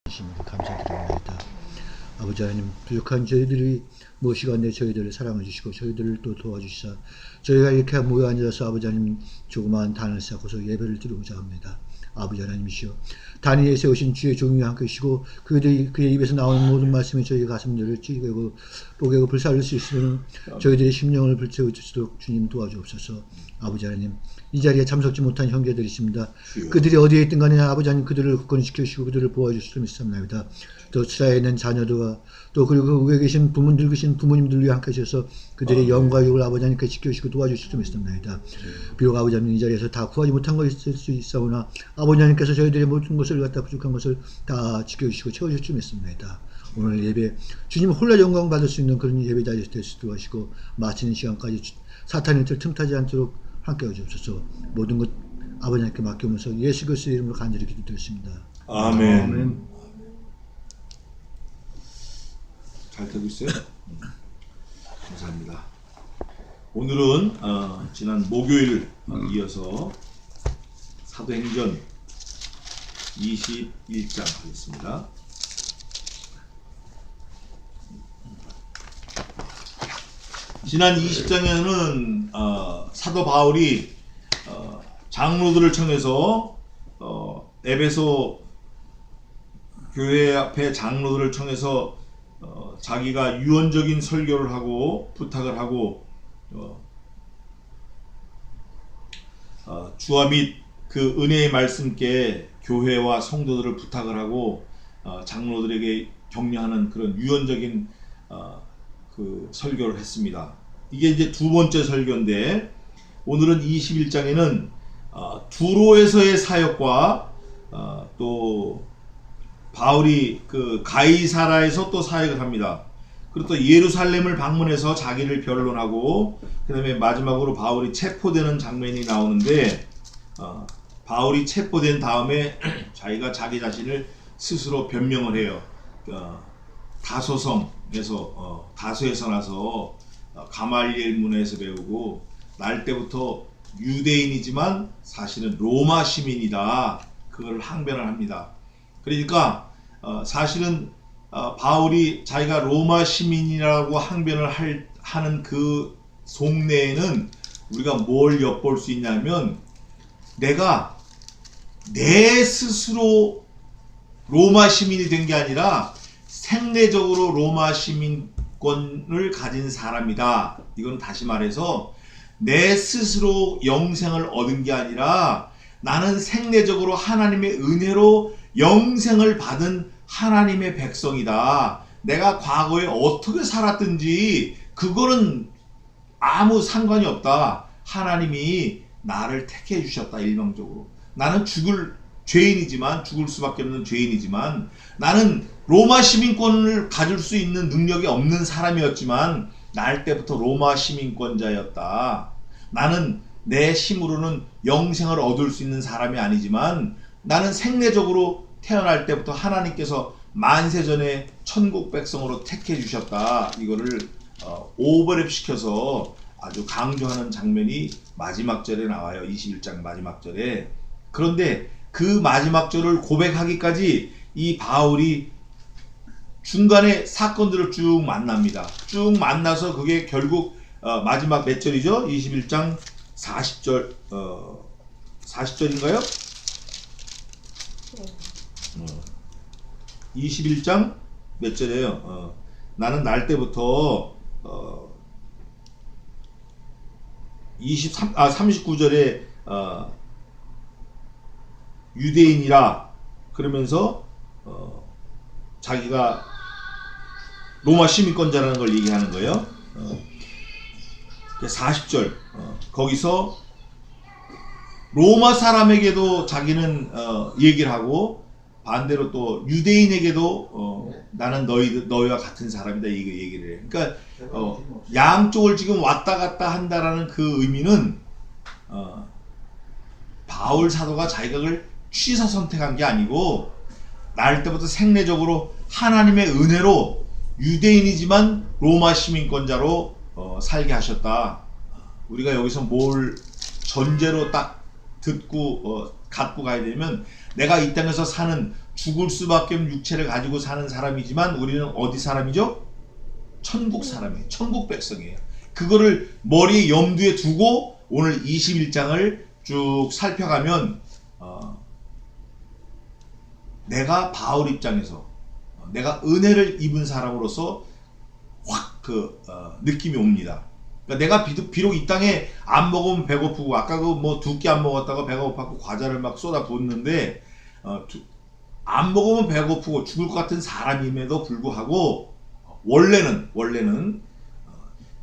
심으로 감사드립니다. 아버지 하나님, 부족한 저희들이 시간 내 저희들을 사랑해 주시고 저희들을 또 도와주시사 저희가 이렇게 모여 앉아서 아버지 하나님 조그마한 단을 쌓고서 예배를 드리고자 합니다. 아버지 하나님이시여, 단위에 세우신 주의 종이 함께 계시고 그의 입에서 나오는 모든 말씀이 저희 가슴들을 찌개고 뽀개고 불살릴 수 있으면 저희들의 심령을 불태워 주시도록 주님 도와주옵소서. 아버지 하나님, 이 자리에 참석지 못한 형제들이 있습니다. 그들이 어디에 있든 간에 아버지 하나님 그들을 굳건히 지켜주시고 그들을 보호해주시길 믿습니다. 또 치라에 있는 자녀들과 또 그리고 위에 계신 늙으신 부모님들 위해 함께 하셔서 그들의 영과 육을 아버지 하나님께 지켜주시고 도와주시길 믿습니다. 비록 아버지 하나님 이 자리에서 다 구하지 못한 것이 있을 수 있사오나 아버지 하나님께서 저희들의 모든 것을 갖다 부족한 것을 다 지켜주시고 채워주실 믿습니다. 오늘 예배 주님 홀라 영광 받을 수 있는 그런 예배 자리에 될 수 있도록 하시고 마치는 시간까지 사탄의 틀 틈타지 않도록 함께 해주옵소서. 모든 것 아버지 하나님께 맡기면서 예수 그리스도의 이름으로 간절히 기도드렸습니다. 아멘. 아멘. 잘 되고 있어요? 감사합니다. 오늘은 지난 목요일 이어서 사도행전 21장 하겠습니다. 지난 20장에는 사도 바울이 장로들을 청해서 에베소 교회 앞에 장로들을 청해서 자기가 유언적인 설교를 하고 부탁을 하고 주와 및 그 은혜의 말씀께 교회와 성도들을 부탁을 하고 장로들에게 격려하는 그런 유언적인 그 설교를 했습니다. 이게 이제 두 번째 설교인데 오늘은 21장에는 두로에서의 사역과 또 바울이 그 가이사라에서 또 사역을 합니다. 그리고 또 예루살렘을 방문해서 자기를 변론하고 그 다음에 마지막으로 바울이 체포되는 장면이 나오는데 바울이 체포된 다음에 자기가 자기 자신을 스스로 변명을 해요. 다소성에서 다소에서 나서 가말리엘 문화에서 배우고 날 때부터 유대인이지만 사실은 로마 시민이다. 그걸 항변을 합니다. 그러니까 사실은 바울이 자기가 로마 시민이라고 항변을 하는 그 속내에는 우리가 뭘 엿볼 수 있냐면 내가 내 스스로 로마 시민이 된 게 아니라 생내적으로 로마 시민권을 가진 사람이다. 이건 다시 말해서 내 스스로 영생을 얻은 게 아니라 나는 생내적으로 하나님의 은혜로 영생을 받은 하나님의 백성이다. 내가 과거에 어떻게 살았든지 그거는 아무 상관이 없다. 하나님이 나를 택해 주셨다. 일방적으로. 나는 죽을 죄인이지만 죽을 수밖에 없는 죄인이지만 나는 로마 시민권을 가질 수 있는 능력이 없는 사람이었지만 날 때부터 로마 시민권자였다. 나는 내 힘으로는 영생을 얻을 수 있는 사람이 아니지만 나는 생내적으로 태어날 때부터 하나님께서 만세전에 천국 백성으로 택해 주셨다. 이거를 오버랩 시켜서 아주 강조하는 장면이 마지막 절에 나와요. 21장 마지막 절에. 그런데 그 마지막 절을 고백하기까지 이 바울이 중간에 사건들을 쭉 만납니다. 쭉 만나서 그게 결국 마지막 몇 절이죠? 21장 40절 40절인가요? 21장 몇 절이에요? 나는 날 때부터 39절에 유대인이라 그러면서 자기가 로마 시민권자라는 걸 얘기하는 거예요. 40절 거기서 로마 사람에게도 자기는 얘기를 하고 반대로 또 유대인에게도 나는 너희와 같은 사람이다 이거 얘기를 해요. 그러니까 양쪽을 지금 왔다 갔다 한다라는 그 의미는 바울 사도가 자기가 그걸 취사 선택한 게 아니고 날 때부터 생내적으로 하나님의 은혜로 유대인이지만 로마 시민권자로 살게 하셨다. 우리가 여기서 뭘 전제로 딱 듣고 갖고 가야 되면 내가 이 땅에서 사는 죽을 수밖에 없는 육체를 가지고 사는 사람이지만 우리는 어디 사람이죠? 천국 사람이에요. 천국 백성이에요. 그거를 머리에 염두에 두고 오늘 21장을 쭉 살펴가면 내가 바울 입장에서 내가 은혜를 입은 사람으로서 확 느낌이 옵니다. 그러니까 내가 비록 이 땅에 안 먹으면 배고프고 아까 그 뭐 2끼 안 먹었다가 배가 고팠고 과자를 막 쏟아 붓는데 안 먹으면 배고프고 죽을 것 같은 사람임에도 불구하고 원래는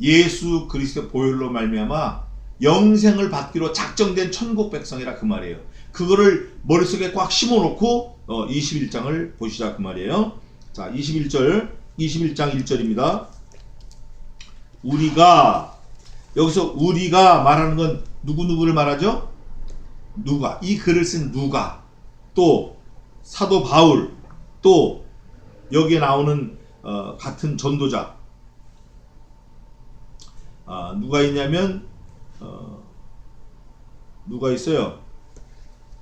예수 그리스도의 보혈로 말미암아 영생을 받기로 작정된 천국 백성이라 그 말이에요. 그거를 머릿속에 꽉 심어놓고 21장을 보시자 그 말이에요. 자, 21장 1절입니다. 여기서 우리가 말하는 건 누구누구를 말하죠? 누가, 이 글을 쓴 누가, 또 사도 바울, 또 여기에 나오는 같은 전도자 누가 있냐면 누가 있어요?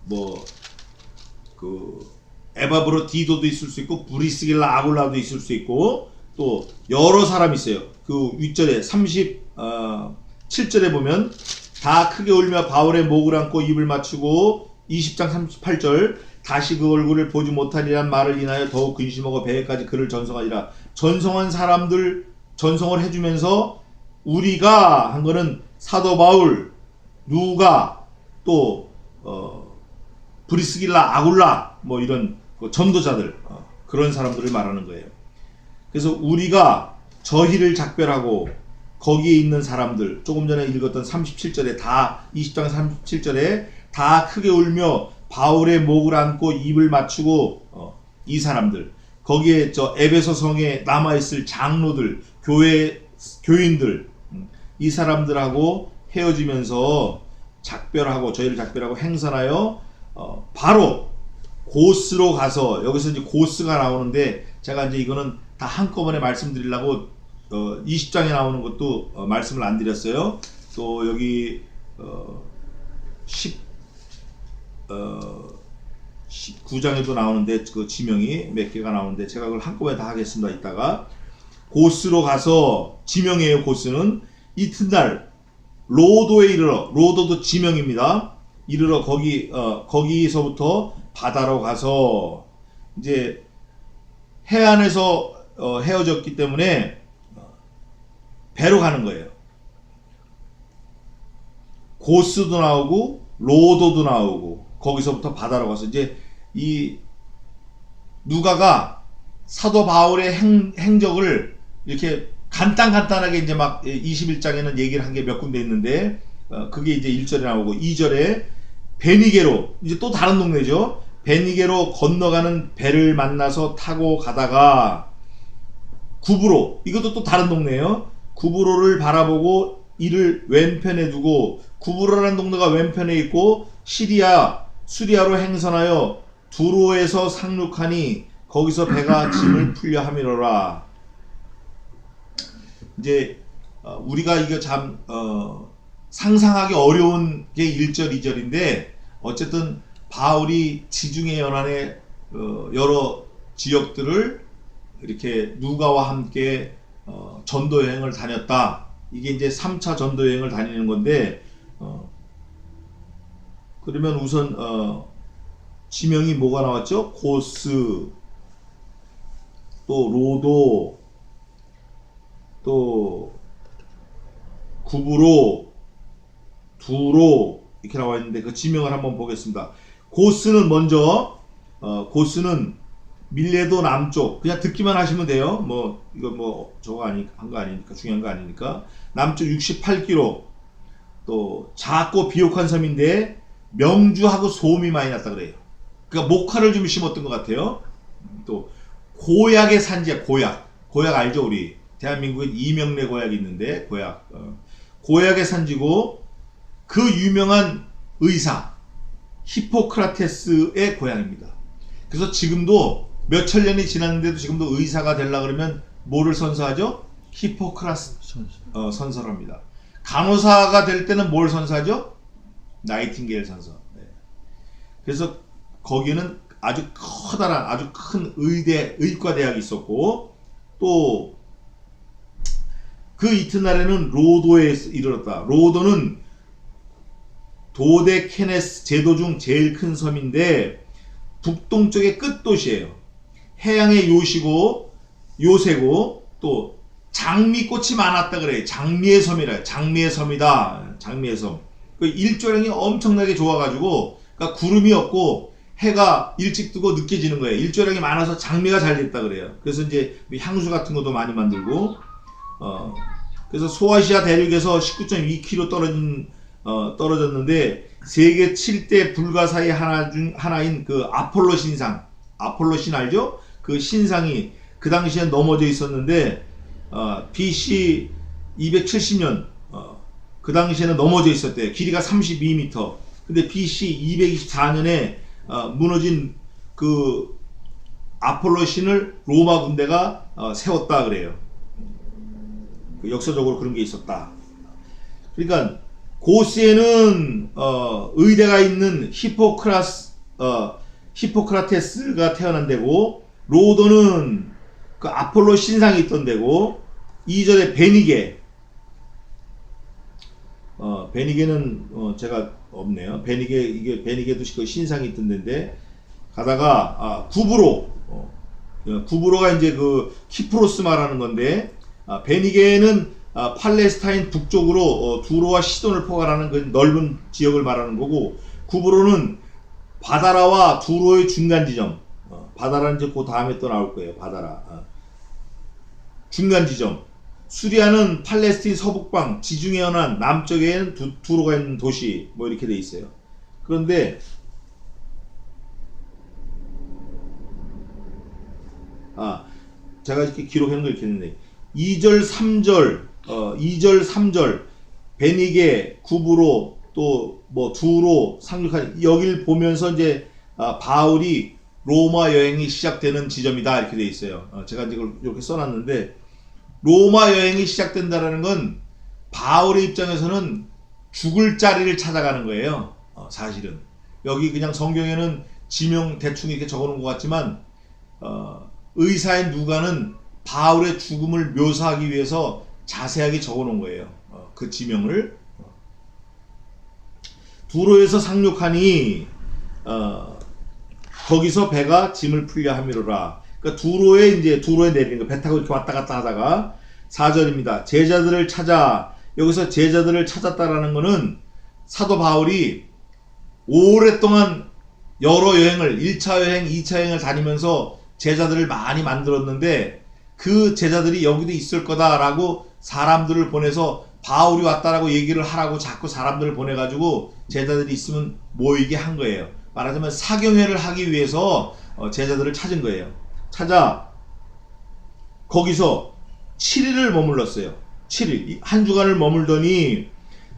뭐 그 에바브로디도도 있을 수 있고 브리스길라 아굴라도 있을 수 있고 또 여러 사람이 있어요. 그 윗절에 37절에 보면 다 크게 울며 바울의 목을 안고 입을 맞추고 20장 38절 다시 그 얼굴을 보지 못하리란 말을 인하여 더욱 근심하고 배에까지 그를 전송하리라. 전송한 사람들 전송을 해주면서 우리가 한 거는 사도 바울, 누가, 또 브리스길라, 아굴라 뭐 이런 전도자들 그런 사람들을 말하는 거예요. 그래서 우리가 저희를 작별하고 거기에 있는 사람들 조금 전에 읽었던 37절에 다 20장 37절에 다 크게 울며 바울의 목을 안고 입을 맞추고 이 사람들 거기에 저 에베소 성에 남아있을 장로들 교인들 이 사람들하고 헤어지면서 저희를 작별하고 행선하여 바로 고스로 가서 여기서 이제 고스가 나오는데 제가 이제 이거는 다 한꺼번에 말씀드리려고 20장에 나오는 것도 말씀을 안 드렸어요. 또 여기 19장에도 나오는데 그 지명이 몇 개가 나오는데 제가 그걸 한꺼번에 다 하겠습니다. 이따가 고스로 가서 지명이에요. 고스는 이튿날 로도에 이르러 로도도 지명입니다. 이르러 거기서부터 바다로 가서 이제 해안에서 헤어졌기 때문에 배로 가는 거예요. 고스도 나오고 로도도 나오고 거기서부터 바다로 가서 이제 이 누가가 사도 바울의 행적을 이렇게 간단하게 이제 막 21장에는 얘기를 한 게 몇 군데 있는데 그게 이제 1절에 나오고 2절에 베니게로 이제 또 다른 동네죠. 베니게로 건너가는 배를 만나서 타고 가다가 구브로 이것도 또 다른 동네예요. 구브로를 바라보고 이를 왼편에 두고 구브로라는 동네가 왼편에 있고 수리아로 행선하여 두로에서 상륙하니 거기서 배가 짐을 풀려 함이로라. 이제 우리가 이거 참 상상하기 어려운 게 1절 2절인데 어쨌든 바울이 지중해 연안의 여러 지역들을 이렇게 누가와 함께 전도 여행을 다녔다. 이게 이제 3차 전도 여행을 다니는 건데 그러면 우선 지명이 뭐가 나왔죠? 고스, 또 로도, 또 구브로, 두로 이렇게 나와 있는데 그 지명을 한번 보겠습니다. 고스는 먼저 고스는 밀레도 남쪽 그냥 듣기만 하시면 돼요. 뭐 이거 뭐 저거 한 거 아니니까 중요한 거 아니니까 남쪽 68km 또 작고 비옥한 섬인데 명주하고 소음이 많이 났다 그래요. 그러니까 목화를 좀 심었던 것 같아요. 또 고약의 산지야. 고약 알죠? 우리 대한민국에 이명래 고약이 있는데 고약의 산지고 그 유명한 의사 히포크라테스의 고향입니다. 그래서 지금도 몇천 년이 지났는데도 지금도 의사가 되려고 그러면 뭐를 선서하죠? 히포크라테스 선서를 합니다. 간호사가 될 때는 뭘 선서하죠? 나이팅게일 선서. 네. 그래서 거기는 아주 커다란 아주 큰 의과대학이 있었고, 또 그 이튿날에는 로도에 이르렀다. 로도는 도데 케네스 제도 중 제일 큰 섬인데 북동쪽의 끝도시예요. 해양의 요새고 또 장미꽃이 많았다 그래요. 장미의 섬이라. 장미의 섬이다. 장미의 섬. 그 일조량이 엄청나게 좋아가지고, 그러니까 구름이 없고 해가 일찍 뜨고 늦게 지는 거예요. 일조량이 많아서 장미가 잘 됐다 그래요. 그래서 이제 향수 같은 것도 많이 만들고, 그래서 소아시아 대륙에서 19.2km 떨어졌는데 세계 7대 불가사의 하나인 그 아폴로 신상, 아폴로 신 알죠? 그 신상이 그 당시에 넘어져 있었는데 BC 270년 그 당시에는 넘어져 있었대요. 길이가 32m. 근데 BC 224년에 무너진 그 아폴로 신을 로마 군대가 세웠다 그래요. 역사적으로 그런 게 있었다. 그러니까 고스에는 의대가 있는 히포크라테스가 태어난 데고, 로도는 그 아폴로 신상이 있던 데고, 2절에 베니게는 제가 없네요. 베니게도 그 신상이 있던 데인데, 가다가 구브로가 이제 그 키프로스 말하는 건데, 베니게는 팔레스타인 북쪽으로 두로와 시돈을 포괄하는 그 넓은 지역을 말하는 거고, 구브로는 바다라와 두로의 중간 지점, 바다라는 이제 그 다음에 또 나올 거예요. 바다라 중간 지점. 수리아는 팔레스틴 서북방 지중해 연안 남쪽에는 두로가 있는 도시, 뭐 이렇게 돼 있어요. 그런데 제가 이렇게 기록해 놓은 거 이렇게 했는데 2절 3절 베니게, 구브로, 또 뭐 두로 상륙한 여길 보면서 이제 바울이 로마 여행이 시작되는 지점이다 이렇게 돼 있어요. 제가 이걸 이렇게 써놨는데, 로마 여행이 시작된다라는 건 바울의 입장에서는 죽을 자리를 찾아가는 거예요. 사실은 여기 그냥 성경에는 지명 대충 이렇게 적어놓은 것 같지만 의사인 누가는 바울의 죽음을 묘사하기 위해서 자세하게 적어놓은 거예요. 그 지명을. 두로에서 상륙하니 거기서 배가 짐을 풀려 함이로라. 그러니까 두로에 내리는 거, 배 타고 이렇게 왔다 갔다 하다가 4절입니다. 제자들을 찾아. 여기서 제자들을 찾았다라는 거는 사도 바울이 오랫동안 여러 여행을 1차 여행, 2차 여행을 다니면서 제자들을 많이 만들었는데, 그 제자들이 여기도 있을 거다라고 사람들을 보내서 바울이 왔다라고 얘기를 하라고 자꾸 사람들을 보내가지고 제자들이 있으면 모이게 한 거예요. 말하자면 사경회를 하기 위해서 제자들을 찾은 거예요. 찾아 거기서 7일을 머물렀어요. 7일, 한 주간을 머물더니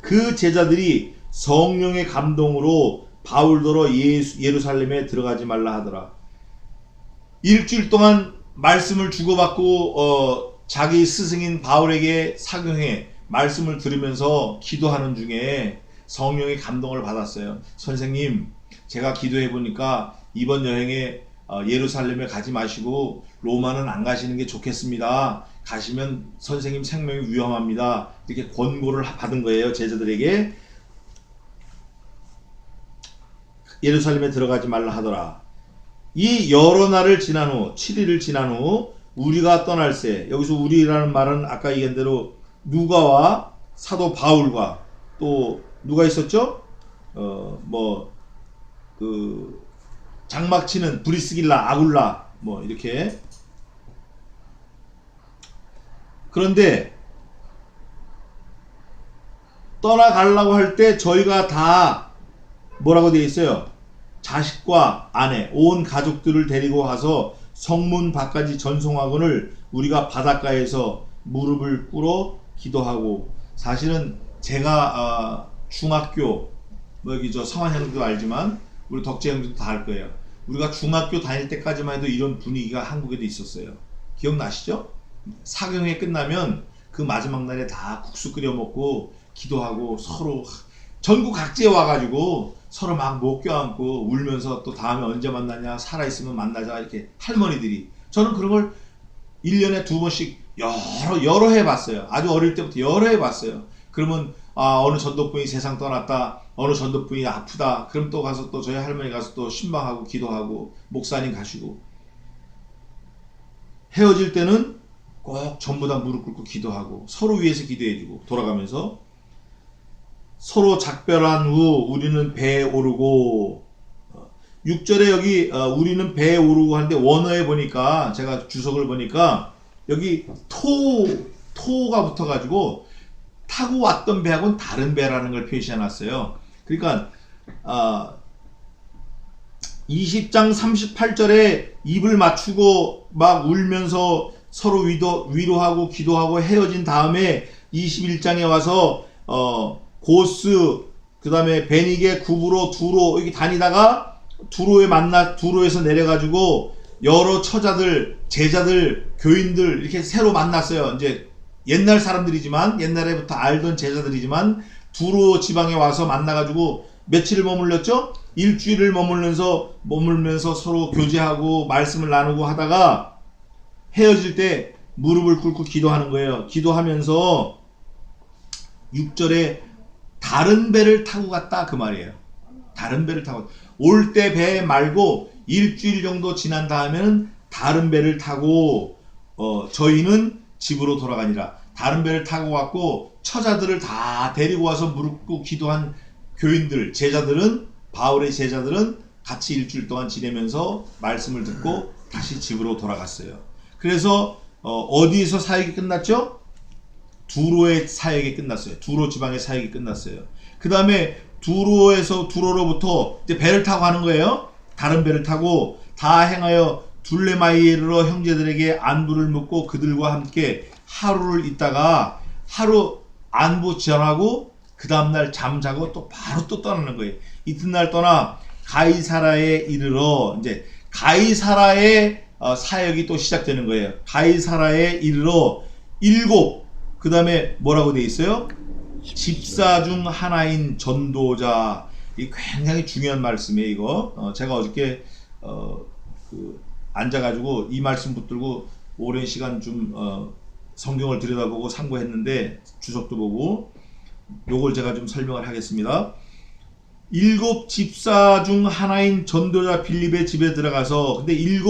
그 제자들이 성령의 감동으로 바울더러 예루살렘에 들어가지 말라 하더라. 일주일 동안 말씀을 주고받고 자기 스승인 바울에게 사경회 말씀을 들으면서 기도하는 중에 성령의 감동을 받았어요. 선생님, 제가 기도해 보니까 이번 여행에 예루살렘에 가지 마시고 로마는 안 가시는 게 좋겠습니다. 가시면 선생님 생명이 위험합니다. 이렇게 권고를 받은 거예요. 제자들에게. 예루살렘에 들어가지 말라 하더라. 이 여러 날을 지난 후, 7일을 지난 후 우리가 떠날새. 여기서 우리라는 말은 아까 얘기한 대로 누가와 사도 바울과 또 누가 있었죠? 장막 치는 브리스길라, 아굴라, 뭐 이렇게. 그런데 떠나가려고 할 때 저희가 다 뭐라고 되어 있어요? 자식과 아내, 온 가족들을 데리고 가서 성문 밖까지 전송하거늘 우리가 바닷가에서 무릎을 꿇어 기도하고. 사실은 제가 중학교, 여기 성환 형도 알지만 우리 덕재 형도 다 알 거예요. 우리가 중학교 다닐 때까지만 해도 이런 분위기가 한국에도 있었어요. 기억나시죠? 사경회 끝나면 그 마지막 날에 다 국수 끓여 먹고 기도하고 서로 전국 각지에 와가지고 서로 막 못 껴안고 울면서 또 다음에 언제 만나냐, 살아있으면 만나자, 이렇게 할머니들이. 저는 그런 걸 1년에 2번씩 여러 해 봤어요. 아주 어릴 때부터 여러 해 봤어요. 그러면 어느 전도분이 세상 떠났다, 어느 전도분이 아프다, 그럼 또 가서 또 저희 할머니 가서 또 신방하고 기도하고 목사님 가시고, 헤어질 때는 꼭 전부 다 무릎 꿇고 기도하고 서로 위해서 기도해주고 돌아가면서, 서로 작별한 후 우리는 배에 오르고, 6절에 여기 우리는 배에 오르고 하는데 원어에 보니까, 제가 주석을 보니까 여기 토가 붙어가지고 타고 왔던 배하고는 다른 배라는 걸 표시해놨어요. 그러니까 20장 38절에 입을 맞추고 막 울면서 서로 위로하고 기도하고 헤어진 다음에 21장에 와서 고스, 그 다음에 베니게, 구브로, 두로 이렇게 다니다가 두로에서 내려가지고 여러 처자들, 제자들, 교인들 이렇게 새로 만났어요. 이제 옛날 사람들이지만, 옛날에부터 알던 제자들이지만 두로 지방에 와서 만나가지고 며칠을 머물렀죠? 일주일을 머물면서 서로 교제하고 말씀을 나누고 하다가 헤어질 때 무릎을 꿇고 기도하는 거예요. 기도하면서 6절에 다른 배를 타고 갔다, 그 말이에요. 다른 배를 타고, 올 때 배 말고 일주일 정도 지난 다음에는 다른 배를 타고 저희는 집으로 돌아가니라. 다른 배를 타고 왔고 처자들을 다 데리고 와서 무릎 꿇고 기도한 교인들, 제자들은, 바울의 제자들은 같이 일주일 동안 지내면서 말씀을 듣고 다시 집으로 돌아갔어요. 그래서 어디에서 사역이 끝났죠? 두로의 사역이 끝났어요. 두로 지방의 사역이 끝났어요. 그 다음에 두로로부터 이제 배를 타고 가는 거예요. 다른 배를 타고 다 행하여 둘레마이에 이르러 형제들에게 안부를 묻고 그들과 함께 하루를 있다가, 하루 안부 전하고 그 다음날 잠자고 또 바로 또 떠나는 거예요. 이튿날 떠나 가이사라에 이르러, 이제 가이사라의 사역이 또 시작되는 거예요. 가이사라에 이르러 7, 그 다음에 뭐라고 돼 있어요? 집사 중 하나인 전도자. 이 굉장히 중요한 말씀이에요, 이거. 제가 어저께 앉아가지고 이 말씀 붙들고 오랜 시간 좀 성경을 들여다보고 참고했는데, 주석도 보고, 요걸 제가 좀 설명을 하겠습니다. 7 집사 중 하나인 전도자 빌립의 집에 들어가서, 근데 7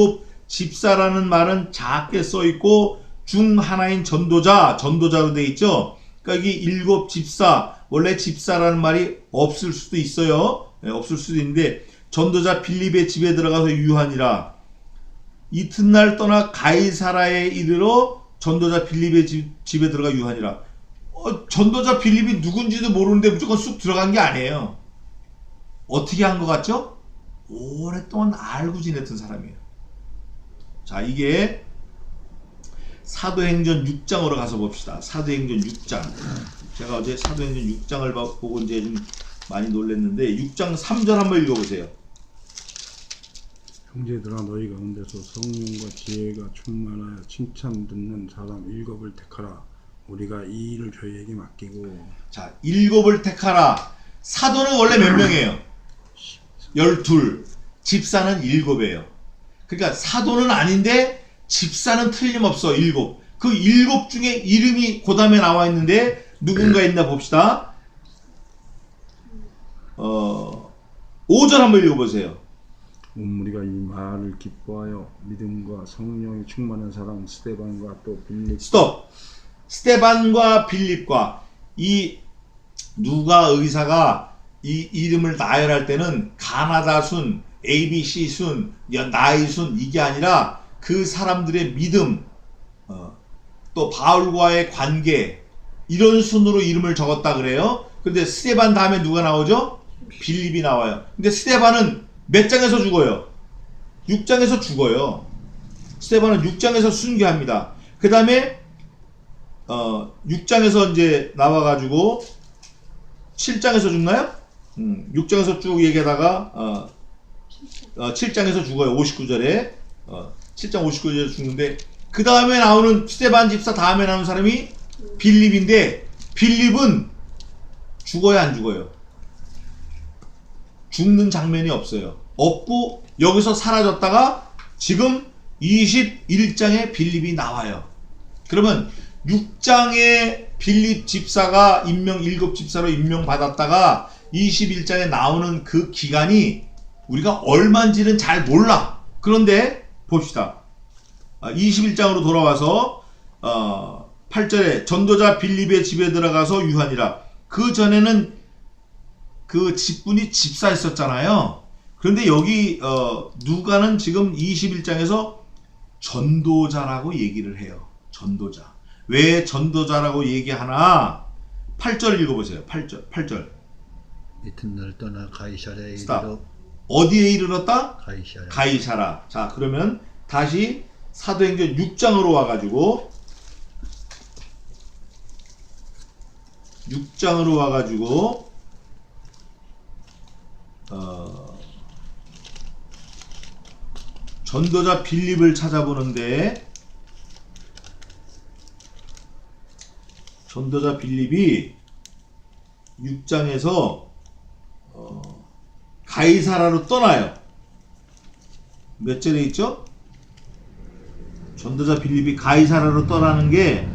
집사라는 말은 작게 써있고 중 하나인 전도자로 돼 있죠. 그러니까 이 7 집사, 원래 집사라는 말이 없을 수도 있어요. 네, 없을 수도 있는데, 전도자 빌립의 집에 들어가서 유하니라. 이튿날 떠나 가이사라에 이르러 전도자 빌립의 집에 들어가 유하니라. 전도자 빌립이 누군지도 모르는데 무조건 쑥 들어간 게 아니에요. 어떻게 한 것 같죠? 오랫동안 알고 지냈던 사람이에요. 자, 이게 사도행전 6장으로 가서 봅시다. 사도행전 6장. 제가 어제 사도행전 6장을 보고 이제 좀 많이 놀랐는데, 6장 3절 한번 읽어보세요. 형제들아, 너희 가운데서 성령과 지혜가 충만하여 칭찬 듣는 사람 7을 택하라. 우리가 이 일을 저희에게 맡기고. 자, 7을 택하라. 사도는 원래 몇 명이에요? 12. 집사는 7이에요. 그러니까 사도는 아닌데 집사는 틀림없어. 7. 그 7 중에 이름이 그 다음에 나와 있는데 누군가 있나 봅시다. 5절 한번 읽어보세요. 우리가 이 말을 기뻐하여 믿음과 성령이 충만한 사람 스데반과 또 빌립. 스톱. 스데반과 빌립과, 이 누가 의사가 이 이름을 나열할 때는 가나다 순, ABC 순, 나이 순, 이게 아니라 그 사람들의 믿음, 또 바울과의 관계, 이런 순으로 이름을 적었다 그래요. 근데 스데반 다음에 누가 나오죠? 빌립이 나와요. 근데 스데반은 몇 장에서 죽어요? 6장에서 죽어요. 스데반은 6장에서 순교합니다. 그 다음에 6장에서 이제 나와가지고 7장에서 죽나요? 6장에서 쭉 얘기하다가 7장에서 죽어요. 59절에 7장 59절에 죽는데, 그 다음에 나오는 스데반 집사 다음에 나오는 사람이 빌립인데, 빌립은 죽어야 안 죽어요? 죽는 장면이 없어요. 없고 여기서 사라졌다가 지금 21장에 빌립이 나와요. 그러면 6장에 빌립 집사가 7 집사로 임명받았다가 21장에 나오는 그 기간이 우리가 얼마인지는 잘 몰라. 그런데 봅시다. 21장으로 돌아와서 8절에 전도자 빌립의 집에 들어가서 유하니라. 그 전에는 그 직분이 집사였었잖아요. 그런데 여기 누가는 지금 21장에서 전도자라고 얘기를 해요. 전도자. 왜 전도자라고 얘기하나? 8절 읽어보세요. 8절. 이튿날 떠나 가이사랴에 스탑. 이르러 어디에 이르렀다? 가이사랴. 가이사라. 자, 그러면 다시 사도행전 6장으로 와가지고 6장으로 와가지고 전도자 빌립을 찾아보는데 전도자 빌립이 6장에서 가이사라로 떠나요. 몇 절에 있죠? 전도자 빌립이 가이사라로 떠나는 게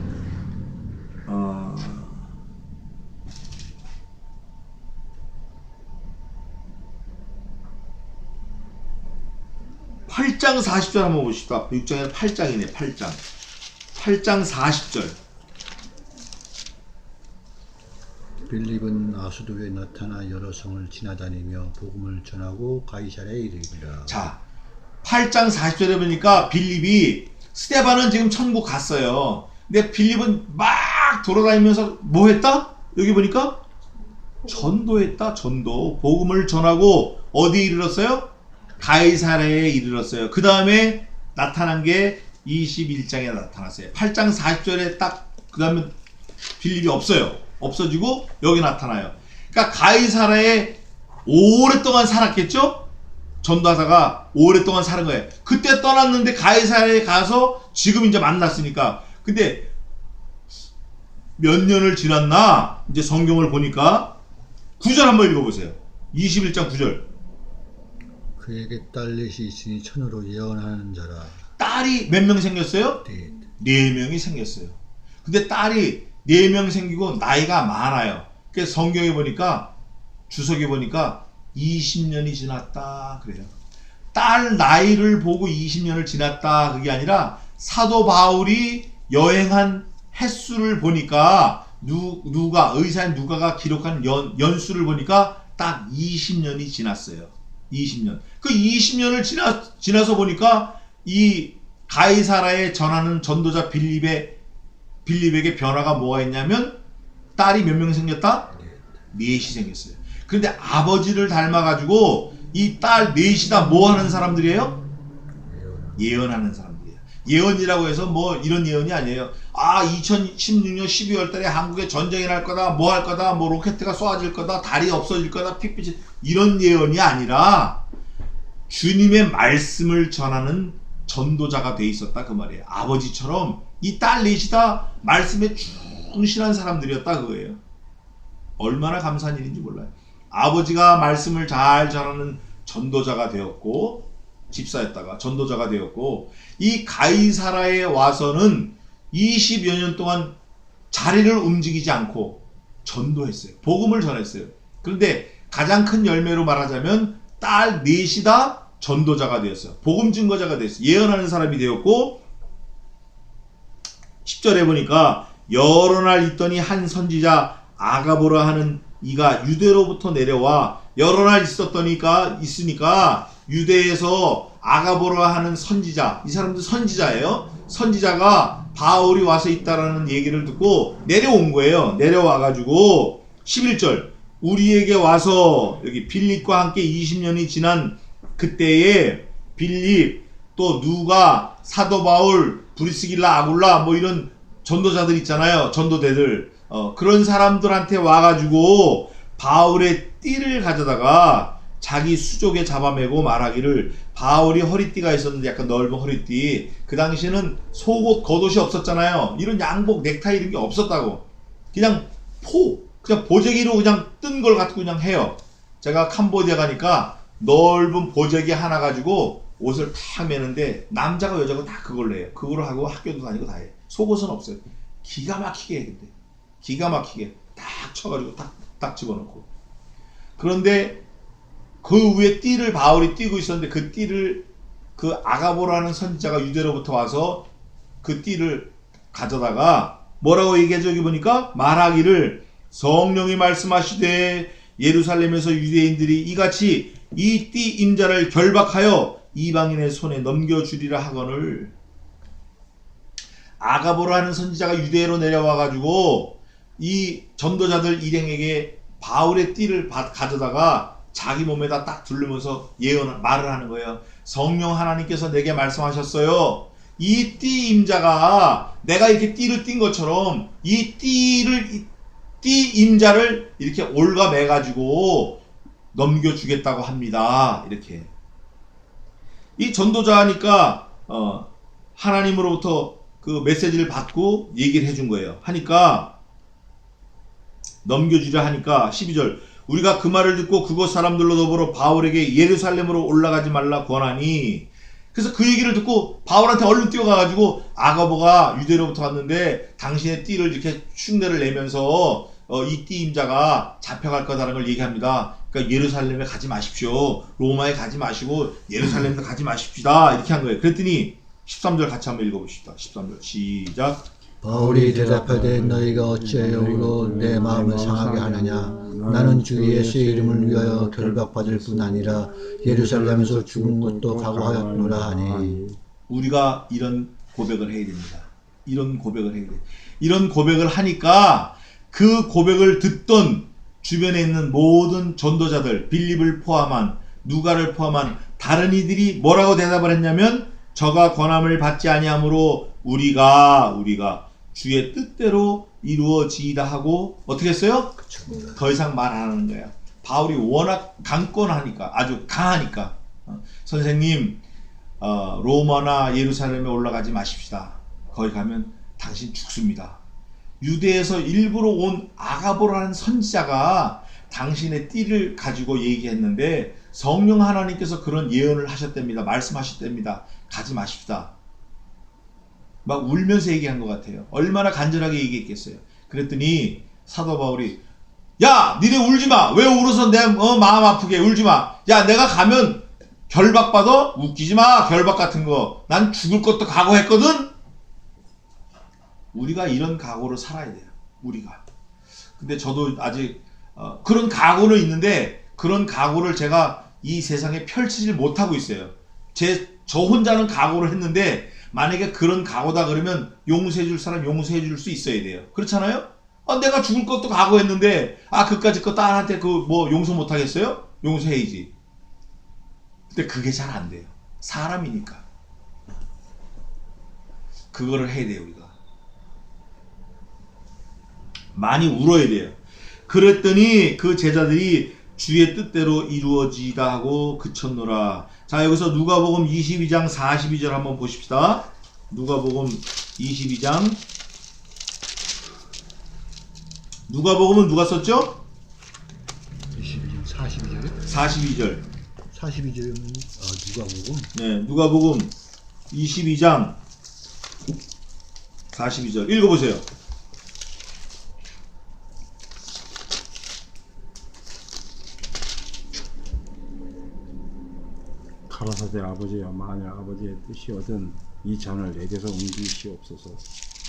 8장 40절 한번 보십시다. 6장에는 8장이네. 8장 40절. 빌립은 아수도에 나타나 여러 성을 지나다니며 복음을 전하고 가이사랴에 이르니라. 자, 8장 40절에 보니까 빌립이 스데반은 지금 천국 갔어요. 근데 빌립은 막 돌아다니면서 뭐 했다? 여기 보니까 전도했다. 전도. 복음을 전하고 어디에 이르렀어요? 가이사랴에 이르렀어요. 그 다음에 나타난 게 21장에 나타났어요. 8장 40절에 딱 그 다음에 빌립이 없어요. 없어지고 여기 나타나요. 그러니까 가이사랴에 오랫동안 살았겠죠? 전도하다가 오랫동안 사는 거예요. 그때 떠났는데 가이사랴에 가서 지금 이제 만났으니까. 근데 몇 년을 지났나? 이제 성경을 보니까 9절 한번 읽어보세요. 21장 9절. 그에게 딸 넷이 있으니 천으로 예언하는 자라. 딸이 몇 명 생겼어요? 넷. 4명이 생겼어요. 근데 딸이 4명 생기고 나이가 많아요. 그래서 성경에 보니까 주석에 보니까 20년이 지났다 그래요. 딸 나이를 보고 20년을 지났다 그게 아니라 사도 바울이 여행한 횟수를 보니까 누가 의사인 누가가 기록한 연수를 보니까 딱 20년이 지났어요. 20년. 그 20년을 지나서 보니까 이 가이사라에 전하는 전도자 빌립에게 변화가 뭐가 있냐면 딸이 몇 명 생겼다? 넷이 생겼어요. 그런데 아버지를 닮아가지고 이 딸 넷이 다 뭐 하는 사람들이에요? 예언하는 사람들이에요. 예언이라고 해서 뭐 이런 예언이 아니에요. 2016년 12월 달에 한국에 전쟁이 날 거다, 뭐 할 거다, 뭐 로켓가 쏘아질 거다, 달이 없어질 거다, 핏빛이 이런 예언이 아니라 주님의 말씀을 전하는 전도자가 돼 있었다 그 말이에요. 아버지처럼 이 딸 넷이 다 말씀에 충실한 사람들이었다 그거예요. 얼마나 감사한 일인지 몰라요. 아버지가 말씀을 잘 전하는 전도자가 되었고 집사였다가 전도자가 되었고 이 가이사라에 와서는 20여 년 동안 자리를 움직이지 않고 전도했어요. 복음을 전했어요. 그런데 가장 큰 열매로 말하자면 딸 넷이 다 전도자가 되었어요. 복음 증거자가 되었어요. 예언하는 사람이 되었고 10절에 보니까 여러 날 있더니 한 선지자 아가보라 하는 이가 유대로부터 내려와 여러 날 있으니까 유대에서 아가보라 하는 선지자, 이 사람도 선지자예요. 선지자가 바울이 와서 있다라는 얘기를 듣고 내려온 거예요. 내려와가지고 11절 우리에게 와서 여기 빌립과 함께 20년이 지난 그때에 빌립 또 누가 사도 바울 브리스길라 아굴라 뭐 이런 전도자들 있잖아요. 전도대들 그런 사람들한테 와가지고 바울의 띠를 가져다가 자기 수족에 잡아매고 말하기를 바울이 허리띠가 있었는데 약간 넓은 허리띠 그 당시에는 속옷 겉옷이 없었잖아요. 이런 양복 넥타이 이런 게 없었다고 그냥 보재기로 그냥 뜬 걸 갖고 그냥 해요. 제가 캄보디아 가니까 넓은 보재기 하나 가지고 옷을 탁 매는데 남자가 여자가 다 그걸로 해요. 그걸로 하고 학교도 다니고 다 해. 속옷은 없어요. 기가 막히게 해. 근데 기가 막히게 딱 쳐가지고 딱 집어넣고. 그런데 그 위에 띠를 바울이 띠고 있었는데 그 띠를 그 아가보라는 선지자가 유대로부터 와서 그 띠를 가져다가 뭐라고 얘기해 저기 보니까 말하기를 성령이 말씀하시되 예루살렘에서 유대인들이 이같이 이 띠 임자를 결박하여 이방인의 손에 넘겨주리라 하거늘. 아가보라는 선지자가 유대로 내려와 가지고 이 전도자들 일행에게 바울의 띠를 가져다가 자기 몸에다 딱 두르면서 말을 하는 거예요. 성령 하나님께서 내게 말씀하셨어요. 이 띠 임자가 내가 이렇게 띠를 띈 것처럼 이 띠 임자를 이렇게 올가매 가지고 넘겨주겠다고 합니다. 이렇게. 이 전도자니까 하나님으로부터 그 메시지를 받고 얘기를 해준 거예요. 하니까 넘겨주려 하니까 12절 우리가 그 말을 듣고 그곳 사람들로 더불어 바울에게 예루살렘으로 올라가지 말라 권하니. 그래서 그 얘기를 듣고 바울한테 얼른 뛰어가가지고 아가보가 유대로부터 왔는데 당신의 띠를 이렇게 흉내를 내면서 이 띠 임자가 잡혀갈 거다라는 걸 얘기합니다. 그러니까 예루살렘에 가지 마십시오. 로마에 가지 마시고 예루살렘에 가지 마십시다. 이렇게 한 거예요. 그랬더니 13절 같이 한번 읽어봅시다. 13절 시작. 바울이 대답하되 너희가 어찌하여 우로 내 마음을 상하게 하느냐. 나는 주 예수의 이름을 위하여 결박받을 뿐 아니라 예루살렘에서 죽은 것도 각오하였노라 하니. 우리가 이런 고백을 해야 됩니다. 이런 고백을 해야 돼요. 이런 고백을 하니까 그 고백을 듣던 주변에 있는 모든 전도자들, 빌립을 포함한 누가를 포함한 다른 이들이 뭐라고 대답을 했냐면 저가 권함을 받지 아니하므로 우리가 주의 뜻대로 이루어지이다 하고 어떻게 했어요? 더 이상 말 안 하는 거야. 바울이 워낙 강권하니까, 아주 강하니까 선생님 로마나 예루살렘에 올라가지 마십시다. 거기 가면 당신 죽습니다. 유대에서 일부러 온 아가보라는 선지자가 당신의 띠를 가지고 얘기했는데 성령 하나님께서 그런 예언을 하셨답니다. 말씀하셨답니다. 가지 마십시다. 막 울면서 얘기한 것 같아요. 얼마나 간절하게 얘기했겠어요. 그랬더니 사도 바울이 야 니네 울지마. 왜 울어서 내 마음 아프게 울지마. 야 내가 가면 결박받아? 웃기지마. 결박 같은 거. 난 죽을 것도 각오했거든. 우리가 이런 각오를 살아야 돼요. 우리가. 근데 저도 아직 그런 각오는 있는데 그런 각오를 제가 이 세상에 펼치질 못하고 있어요. 저 혼자는 각오를 했는데 만약에 그런 각오다 그러면 용서해 줄 사람 용서해 줄 수 있어야 돼요. 그렇잖아요? 내가 죽을 것도 각오했는데 그까짓 거 딸한테 용서 못 하겠어요? 용서해야지. 근데 그게 잘 안 돼요. 사람이니까. 그거를 해야 돼요, 우리가. 많이 울어야 돼요. 그랬더니 그 제자들이 주의 뜻대로 이루어지다 하고 그쳤노라. 자, 여기서 누가복음 22장 42절 한번 보십시다. 누가복음 22장. 누가복음은 누가 썼죠? 22장 42절? 42절. 42절은 누가복음? 네, 누가복음 22장 42절 읽어보세요. 가라사대 아버지여 만일 아버지의 뜻이거든 이 잔을 내게서 옮기시옵소서.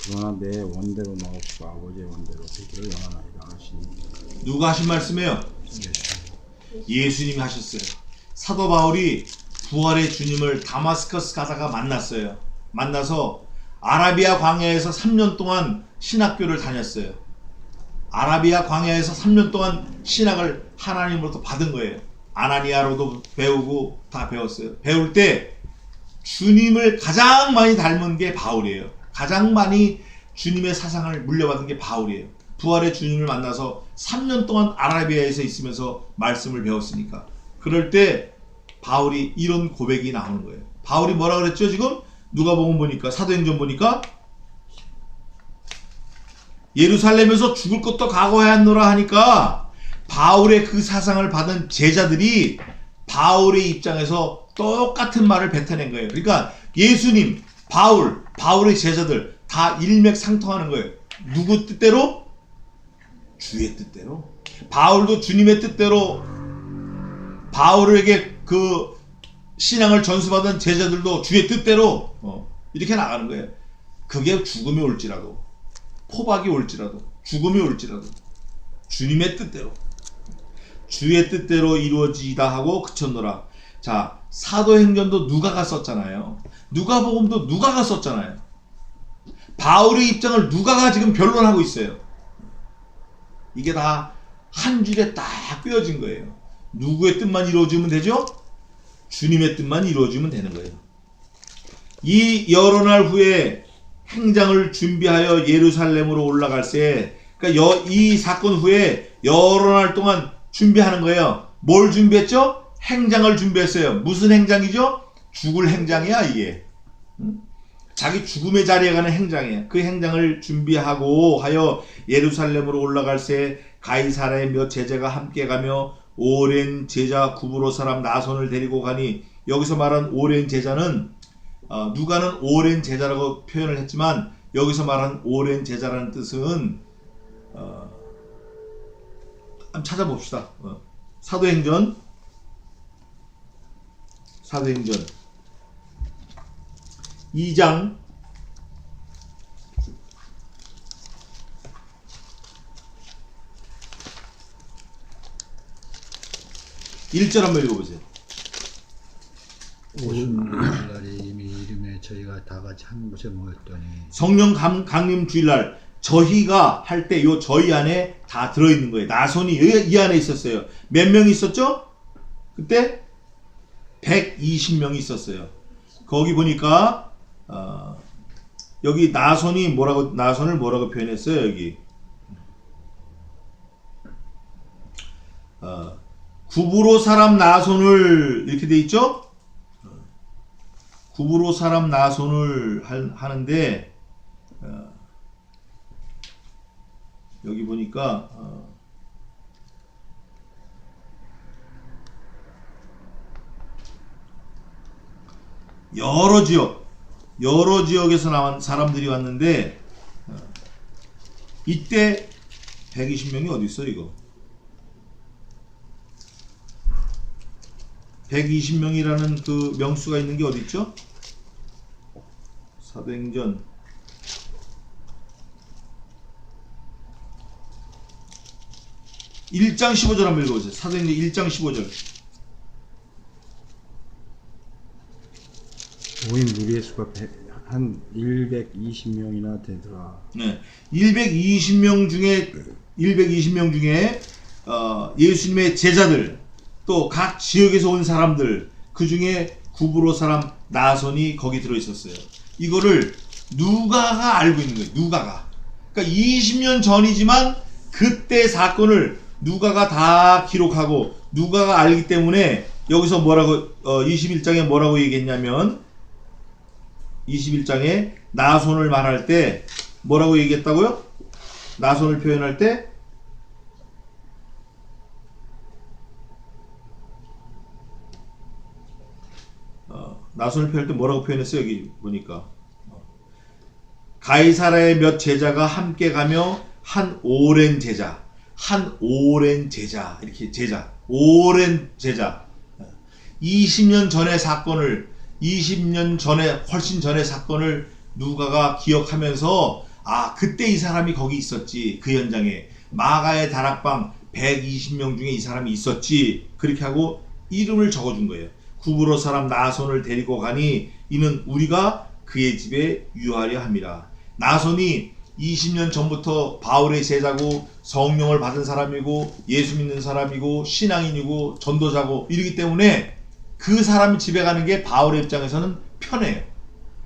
그러나 내 원대로 나옵시고 아버지의 원대로 되기를 원하나이다 하시니. 누가 하신 말씀이에요? 예수님이 하셨어요. 사도 바울이 부활의 주님을 다마스커스 가다가 만났어요. 만나서 아라비아 광야에서 3년 동안 신학교를 다녔어요. 아라비아 광야에서 3년 동안 신학을 하나님으로부터 받은 거예요. 아나니아로도 배우고 다 배웠어요. 배울 때 주님을 가장 많이 닮은 게 바울이에요. 가장 많이 주님의 사상을 물려받은 게 바울이에요. 부활의 주님을 만나서 3년 동안 아라비아에서 있으면서 말씀을 배웠으니까. 그럴 때 바울이 이런 고백이 나오는 거예요. 바울이 뭐라 그랬죠? 지금 누가복음 보니까, 사도행전 보니까 예루살렘에서 죽을 것도 각오하였노라 하니까 바울의 그 사상을 받은 제자들이 바울의 입장에서 똑같은 말을 뱉어낸 거예요. 그러니까 예수님, 바울의 제자들 다 일맥상통하는 거예요. 누구 뜻대로? 주의 뜻대로. 바울도 주님의 뜻대로, 바울에게 그 신앙을 전수받은 제자들도 주의 뜻대로 이렇게 나가는 거예요. 그게 죽음이 올지라도, 포박이 올지라도, 죽음이 올지라도 주님의 뜻대로, 주의 뜻대로 이루어지다 하고 그쳤노라. 자, 사도행전도 누가가 썼잖아요. 누가복음도 누가가 썼잖아요. 바울의 입장을 누가가 지금 변론하고 있어요. 이게 다 한 줄에 딱 꿰어진 거예요. 누구의 뜻만 이루어지면 되죠? 주님의 뜻만 이루어지면 되는 거예요. 이 여러 날 후에 행장을 준비하여 예루살렘으로 올라갈 때, 그러니까 이 사건 후에 여러 날 동안 준비하는 거예요. 뭘 준비했죠? 행장을 준비했어요. 무슨 행장이죠? 죽을 행장이야, 이게. 자기 죽음의 자리에 가는 행장이에요. 그 행장을 준비하고 하여 예루살렘으로 올라갈 때 가이사라의 몇 제자가 함께 가며 오랜 제자 구브로 사람 나손을 데리고 가니, 여기서 말한 오랜 제자는 누가는 오랜 제자라고 표현을 했지만 여기서 말한 오랜 제자라는 뜻은 한번 찾아봅시다. 사도행전 2장 1절 한번 읽어보세요. 오순절날에 이미 이름에 저희가 다 같이 한 곳에 모였더니, 성령 강림 주일날 저희가 할 때 요 저희 안에 다 들어있는 거예요. 나손이 이 안에 있었어요. 몇 명이 있었죠? 그때 120명이 있었어요. 거기 보니까 여기 나손을 뭐라고 표현했어요? 여기 구브로 사람 나손을 이렇게 돼 있죠? 구브로 사람 나손을 하는데 여기 보니까 여러 지역에서 나온 사람들이 왔는데 이때 120명이 어디 있어 이거? 120명이라는 그 명수가 있는 게 어디 있죠? 사도행전 1장 15절 한번 읽어보세요. 사도행전 1장 15절. 모인 무리의 수가 한 120명이나 되더라. 네, 120명 중에 예수님의 제자들, 또 각 지역에서 온 사람들, 그 중에 구브로 사람 나손이 거기 들어 있었어요. 이거를 누가가 알고 있는 거예요. 누가가. 그러니까 20년 전이지만 그때 사건을 누가가 다 기록하고 누가가 알기 때문에 여기서 뭐라고 21장에 뭐라고 얘기했냐면 21장에 나손을 말할 때 뭐라고 얘기했다고요? 나손을 표현할 때 나손을 표현할 때 뭐라고 표현했어요? 여기 보니까 가이사라의 몇 제자가 함께 가며 한 오랜 제자 이렇게 오랜 제자 20년 전의 사건을 20년 전에 훨씬 전의 사건을 누가가 기억하면서 그때 이 사람이 거기 있었지, 그 현장에 마가의 다락방 120명 중에 이 사람이 있었지, 그렇게 하고 이름을 적어준 거예요. 구브로 사람 나손을 데리고 가니 이는 우리가 그의 집에 유하려 함이라. 나손이 20년 전부터 바울의 제자고 성령을 받은 사람이고 예수 믿는 사람이고 신앙인이고 전도자고 이러기 때문에 그 사람 집에 가는 게 바울의 입장에서는 편해요.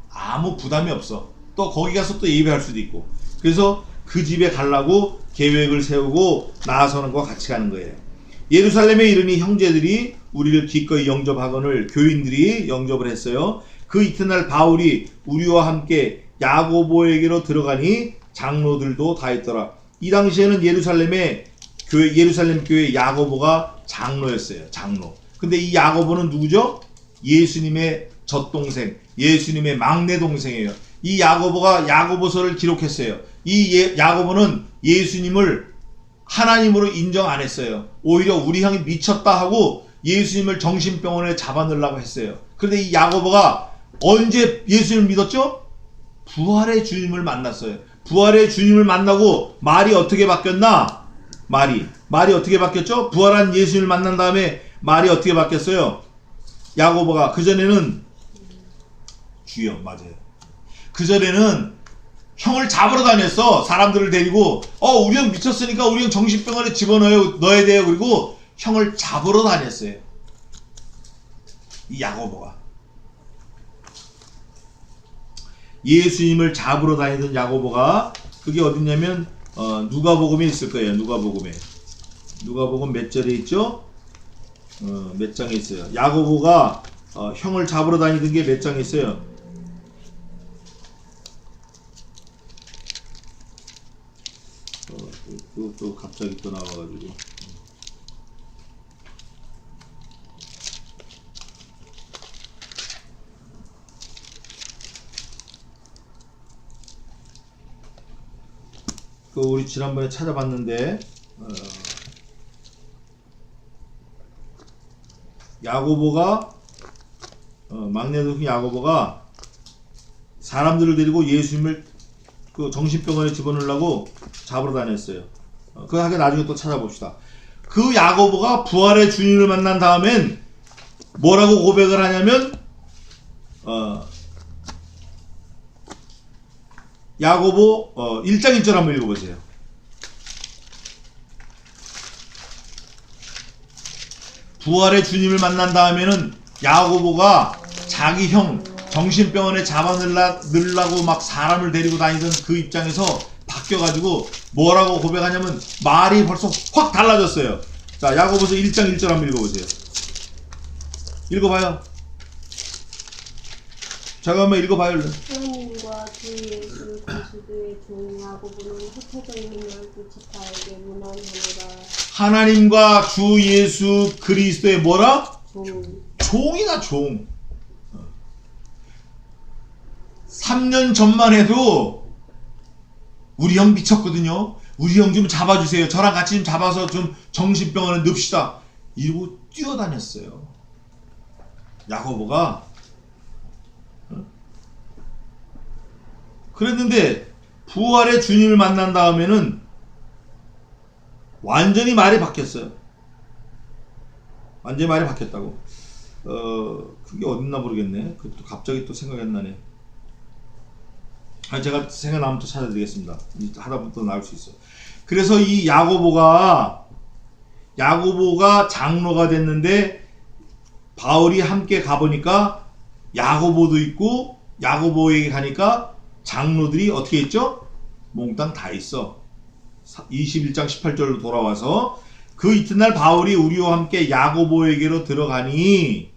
아무 부담이 없어. 또 거기 가서 또 예배할 수도 있고. 그래서 그 집에 가려고 계획을 세우고 나아서는 것과 같이 가는 거예요. 예루살렘에 이르니 형제들이 우리를 기꺼이 영접하거늘 교인들이 영접을 했어요. 그 이튿날 바울이 우리와 함께 야고보에게로 들어가니 장로들도 다 있더라. 이 당시에는 예루살렘에 교회 예루살렘 교회 야고보가 장로였어요. 장로. 근데 이 야고보는 누구죠? 예수님의 젖동생, 예수님의 막내 동생이에요. 이 야고보가 야고보서를 기록했어요. 이 야고보는 예수님을 하나님으로 인정 안 했어요. 오히려 우리 형이 미쳤다 하고 예수님을 정신병원에 잡아넣으려고 했어요. 그런데 이 야고보가 언제 예수님을 믿었죠? 부활의 주님을 만났어요. 부활의 주님을 만나고 말이 어떻게 바뀌었나? 말이 어떻게 바뀌었죠? 부활한 예수님을 만난 다음에 말이 어떻게 바뀌었어요? 야고보가 그전에는 주여, 맞아요. 그전에는 형을 잡으러 다녔어. 사람들을 데리고 우리 형 미쳤으니까 우리 형 정신병원에 넣어야 돼요. 그리고 형을 잡으러 다녔어요. 이 야고보가 예수님을 잡으러 다니던 야고보가 그게 어딨냐면 누가복음에 있을 거예요. 누가복음 몇 절에 있죠? 몇 장에 있어요. 야고보가 형을 잡으러 다니던 게 몇 장에 있어요? 또 갑자기 또 나와가지고 우리 지난번에 찾아봤는데 야고보가 막내 동생 야고보가 사람들을 데리고 예수님을 그 정신병원에 집어넣으려고 잡으러 다녔어요. 그거 하게 나중에 또 찾아봅시다. 그 야고보가 부활의 주님을 만난 다음엔 뭐라고 고백을 하냐면 야고보 1장 1절 한번 읽어보세요. 부활의 주님을 만난 다음에는 야고보가 자기 형 정신병원에 잡아넣으려고 막 사람을 데리고 다니던 그 입장에서 바뀌어가지고 뭐라고 고백하냐면 말이 벌써 확 달라졌어요. 자, 야고보서 1장 1절 한번 읽어보세요. 읽어봐요. 잠깐만 읽어봐요. 하나님과 주 예수 그리스도의 종 야고보는 흩어져 있는 열두 지파에게 문안하노라. 하나님과 주 예수 그리스도의 뭐라? 종이다, 종. 3년 전만 해도 우리 형 미쳤거든요. 우리 형 좀 잡아주세요. 저랑 같이 좀 잡아서 좀 정신병원에 넣읍시다. 이러고 뛰어다녔어요. 야고보가. 그랬는데 부활의 주님을 만난 다음에는 완전히 말이 바뀌었어요. 완전히 말이 바뀌었다고. 그게 어딨나 모르겠네. 그것도 갑자기 또 생각이 안 나네. 제가 생각나면 또 찾아드리겠습니다. 하다 보면 또 나올 수 있어요. 그래서 이 야고보가 장로가 됐는데 바울이 함께 가보니까 야고보도 있고 야고보에게 가니까 장로들이 어떻게 했죠? 몽땅 다 있어. 21장 18절로 돌아와서 그 이튿날 바울이 우리와 함께 야고보에게로 들어가니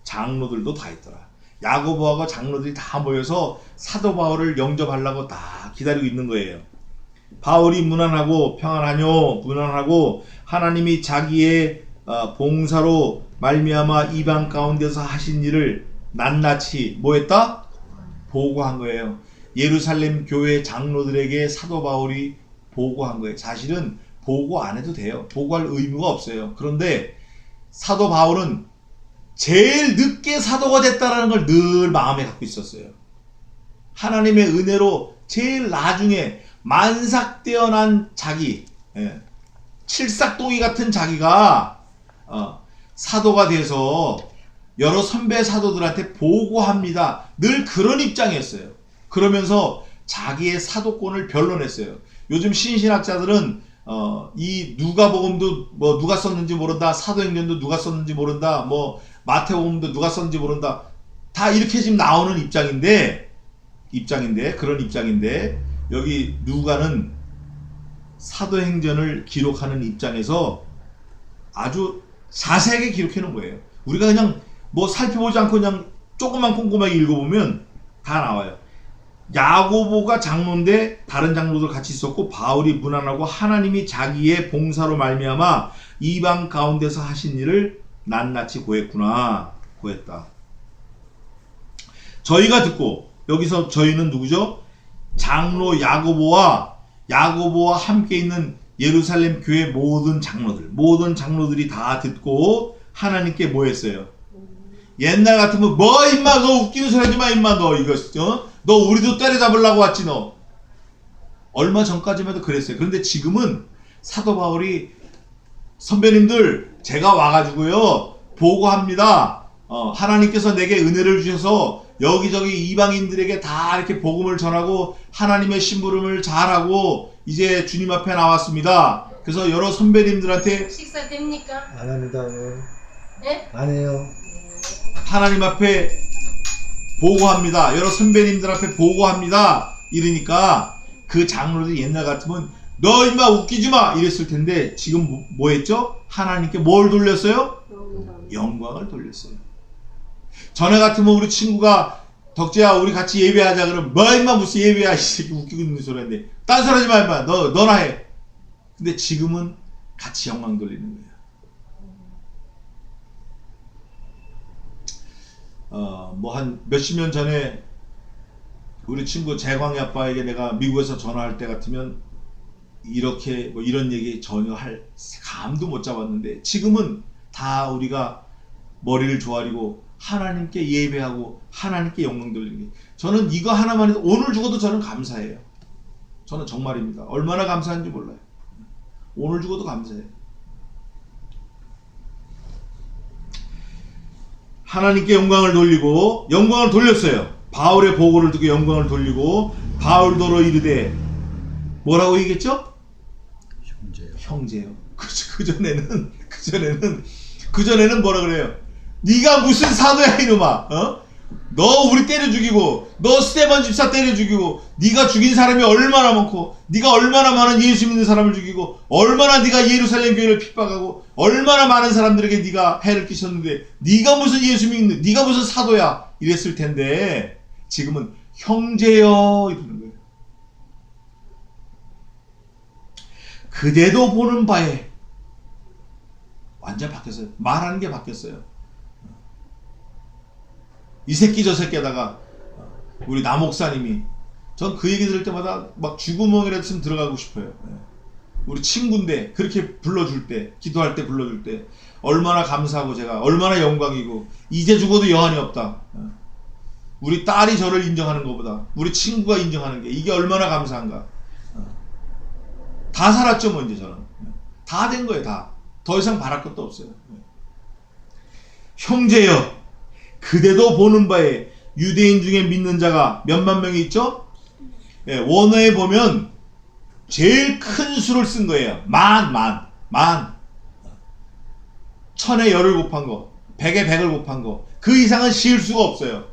장로들도 다 있더라. 야고보하고 장로들이 다 모여서 사도 바울을 영접하려고 다 기다리고 있는 거예요. 바울이 무난하고 평안하뇨 무난하고 하나님이 자기의 봉사로 말미암아 이방 가운데서 하신 일을 낱낱이 뭐했다? 보고한 거예요. 예루살렘 교회 장로들에게 사도 바울이 보고한 거예요. 사실은 보고 안 해도 돼요. 보고할 의무가 없어요. 그런데 사도 바울은 제일 늦게 사도가 됐다라는 걸 늘 마음에 갖고 있었어요. 하나님의 은혜로 제일 나중에 만삭되어 난 자기, 칠삭동이 같은 자기가 사도가 돼서 여러 선배 사도들한테 보고합니다. 늘 그런 입장이었어요. 그러면서 자기의 사도권을 변론했어요. 요즘 신신학자들은 이 누가복음도 뭐 누가 썼는지 모른다, 사도행전도 누가 썼는지 모른다, 뭐 마태복음도 누가 썼는지 모른다, 다 이렇게 지금 나오는 입장인데 그런 입장인데 여기 누가는 사도행전을 기록하는 입장에서 아주 자세하게 기록해 놓은 거예요. 우리가 그냥 뭐 살펴보지 않고 그냥 조금만 꼼꼼하게 읽어보면 다 나와요. 야고보가 장로인데 다른 장로들 같이 있었고 바울이 문안하고 하나님이 자기의 봉사로 말미암아 이방 가운데서 하신 일을 낱낱이 고했구나. 고했다. 저희가 듣고, 여기서 저희는 누구죠? 장로 야고보와 함께 있는 예루살렘 교회 모든 장로들이 다 듣고 하나님께 뭐 했어요? 옛날 같으면 뭐 임마 너 웃기는 소리 하지 마 임마 너 이거 너 우리도 때려잡으려고 왔지 너. 얼마 전까지만 해도 그랬어요. 그런데 지금은 사도 바울이 선배님들 제가 와가지고요 보고합니다. 하나님께서 내게 은혜를 주셔서 여기저기 이방인들에게 다 이렇게 복음을 전하고 하나님의 심부름을 잘하고 이제 주님 앞에 나왔습니다. 그래서 여러 선배님들한테 식사 됩니까? 안 합니다. 네? 안 해요. 하나님 앞에 보고합니다. 여러 선배님들 앞에 보고합니다. 이러니까 그 장로들이 옛날 같으면 너 임마 웃기지 마 이랬을 텐데 지금 뭐 했죠? 하나님께 뭘 돌렸어요? 영광을 돌렸어요. 전에 같으면 우리 친구가 덕재야 우리 같이 예배하자 그러면 뭐 임마 무슨 예배야 이 새끼 웃기고 있는 소리 하는데 딴 소리 하지 마 임마 너나 해. 근데 지금은 같이 영광 돌리는 거예요. 뭐 한 몇십 년 전에 우리 친구 재광이 아빠에게 내가 미국에서 전화할 때 같으면 이렇게 뭐 이런 얘기 전혀 할 감도 못 잡았는데 지금은 다 우리가 머리를 조아리고 하나님께 예배하고 하나님께 영광 돌리는 게 저는 이거 하나만 해도 오늘 죽어도 저는 감사해요. 저는 정말입니다. 얼마나 감사한지 몰라요. 오늘 죽어도 감사해요. 하나님께 영광을 돌리고 영광을 돌렸어요. 바울의 보고를 듣고 영광을 돌리고 바울더러 이르되 뭐라고 얘기했죠? 형제요. 그전에는 뭐라 그래요? 네가 무슨 사도야 이놈아. 너 우리 때려 죽이고 너 스데반 집사 때려 죽이고 네가 죽인 사람이 얼마나 많고 네가 얼마나 많은 예수 믿는 사람을 죽이고 얼마나 네가 예루살렘 교회를 핍박하고 얼마나 많은 사람들에게 네가 해를 끼쳤는데 네가 무슨 예수 믿는 네가 무슨 사도야 이랬을 텐데 지금은 형제여 이러는 거예요. 그대도 보는 바에 완전 바뀌었어요. 말하는 게 바뀌었어요. 이 새끼 저 새끼에다가 우리 나 목사님이 전 그 얘기 들을 때마다 막 쥐구멍이라도 있으면 들어가고 싶어요. 우리 친구인데 그렇게 불러줄 때 기도할 때 불러줄 때 얼마나 감사하고 제가 얼마나 영광이고 이제 죽어도 여한이 없다. 우리 딸이 저를 인정하는 것보다 우리 친구가 인정하는 게 이게 얼마나 감사한가. 다 살았죠 뭐 이제 저는. 다 된 거예요 다. 더 이상 바랄 것도 없어요. 형제여 그대도 보는 바에 유대인 중에 믿는 자가 몇만 명이 있죠? 예, 원어에 보면 제일 큰 수를 쓴 거예요. 만. 천에 열을 곱한 거, 백에 백을 곱한 거. 그 이상은 씌울 수가 없어요.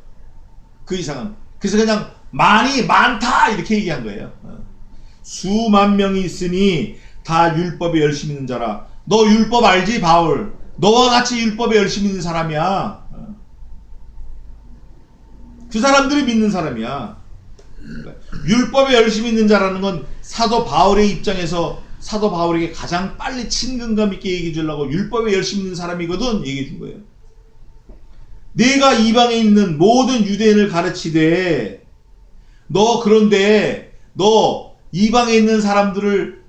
그 이상은. 그래서 그냥 만이 많다 이렇게 얘기한 거예요. 수만 명이 있으니 다 율법에 열심히 있는 자라. 너 율법 알지 바울? 너와 같이 율법에 열심히 있는 사람이야. 그 사람들이 믿는 사람이야. 율법에 열심히 있는 자라는 건 사도 바울의 입장에서 사도 바울에게 가장 빨리 친근감 있게 얘기해 주려고 율법에 열심히 있는 사람이거든 얘기해 준 거예요. 내가 이방에 있는 모든 유대인을 가르치되 그런데 너 이방에 있는 사람들을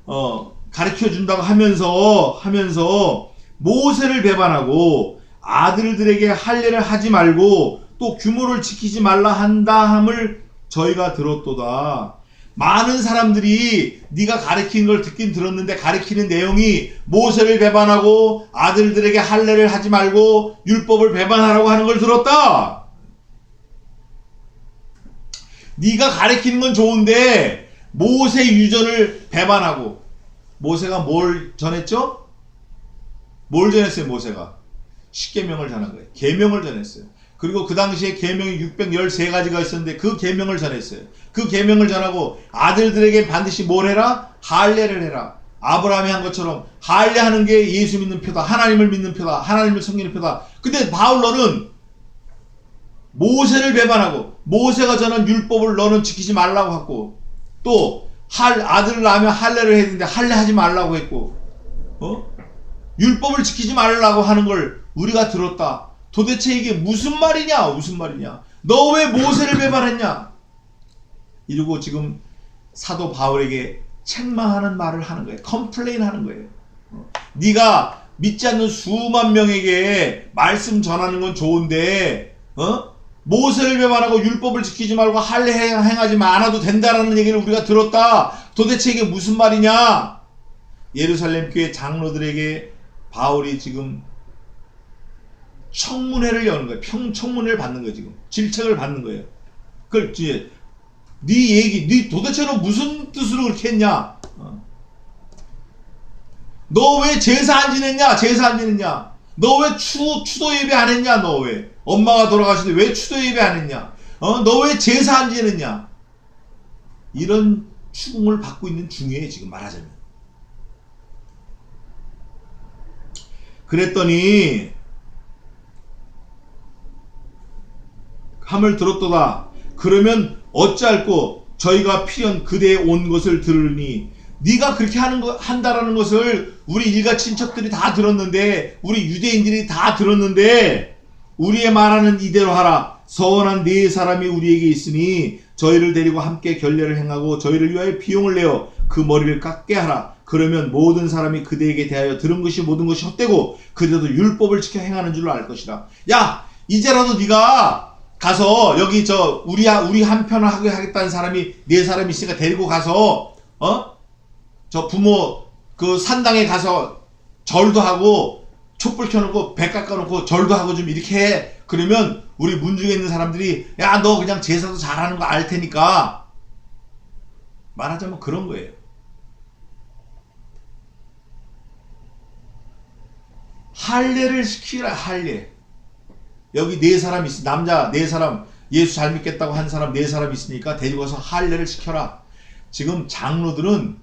가르쳐 준다고 하면서 모세를 배반하고 아들들에게 할례를 하지 말고 또 규모를 지키지 말라 한다함을 저희가 들었도다. 많은 사람들이 네가 가르치는 걸 듣긴 들었는데 가르치는 내용이 모세를 배반하고 아들들에게 할례를 하지 말고 율법을 배반하라고 하는 걸 들었다. 네가 가르치는 건 좋은데 모세 유전을 배반하고 모세가 뭘 전했죠? 뭘 전했어요 모세가? 십계명을 전한 거예요. 계명을 전했어요. 그리고 그 당시에 계명이 613가지가 있었는데 그 계명을 전했어요. 그 계명을 전하고 아들들에게 반드시 뭘 해라? 할례를 해라. 아브라함이 한 것처럼 할례하는 게 예수 믿는 표다. 하나님을 믿는 표다. 하나님을 섬기는 표다. 근데 바울로는 모세를 배반하고 모세가 전한 율법을 너는 지키지 말라고 했고, 또 아들을 낳으면 할례를 해야 되는데 할례 하지 말라고 했고, 율법을 지키지 말라고 하는 걸 우리가 들었다. 도대체 이게 무슨 말이냐? 무슨 말이냐? 너 왜 모세를 배반했냐? 이러고 지금 사도 바울에게 책망하는 말을 하는 거예요. 컴플레인 하는 거예요. 네가 믿지 않는 수만 명에게 말씀 전하는 건 좋은데 모세를 배반하고 율법을 지키지 말고 할례 행하지 않아도 된다라는 얘기를 우리가 들었다. 도대체 이게 무슨 말이냐? 예루살렘 교회 장로들에게 바울이 지금 청문회를 여는 거예요. 청문회를 받는 거예요. 지금 질책을 받는 거예요. 그걸 이제 네 도대체 너 무슨 뜻으로 그렇게 했냐? 너 왜 제사 안 지냈냐? 제사 안 지냈냐? 너 왜 추도 예배 안 했냐? 너 왜 엄마가 돌아가시는데 왜 추도 예배 안 했냐? 너 왜 제사 안 지냈냐? 이런 추궁을 받고 있는 중이에요. 지금 말하자면. 그랬더니 함을 들었도다. 그러면 어찌할꼬 저희가 필연 그대에 온 것을 들으니 네가 그렇게 한다라는 것을 우리 일가 친척들이 다 들었는데, 우리 유대인들이 다 들었는데, 우리의 말하는 이대로 하라. 서원한 네 사람이 우리에게 있으니 저희를 데리고 함께 결례를 행하고 저희를 위하여 비용을 내어 그 머리를 깎게 하라. 그러면 모든 사람이 그대에게 대하여 들은 것이 모든 것이 헛되고 그대도 율법을 지켜 행하는 줄로 알 것이다. 야, 이제라도 네가 가서 여기 우리 한편을 하게 하겠다는 사람이 네 사람이 있으니까 데리고 가서 저 부모 그 산당에 가서 절도 하고 촛불 켜놓고 배 깎아놓고 절도 하고 좀 이렇게 해. 그러면 우리 문중에 있는 사람들이 야, 너 그냥 제사도 잘하는 거 알 테니까. 말하자면 그런 거예요. 할례를 시키라. 할례. 여기 네 사람 있어. 남자 네 사람, 예수 잘 믿겠다고 한 사람 네 사람 있으니까 데리고 가서 할례를 시켜라. 지금 장로들은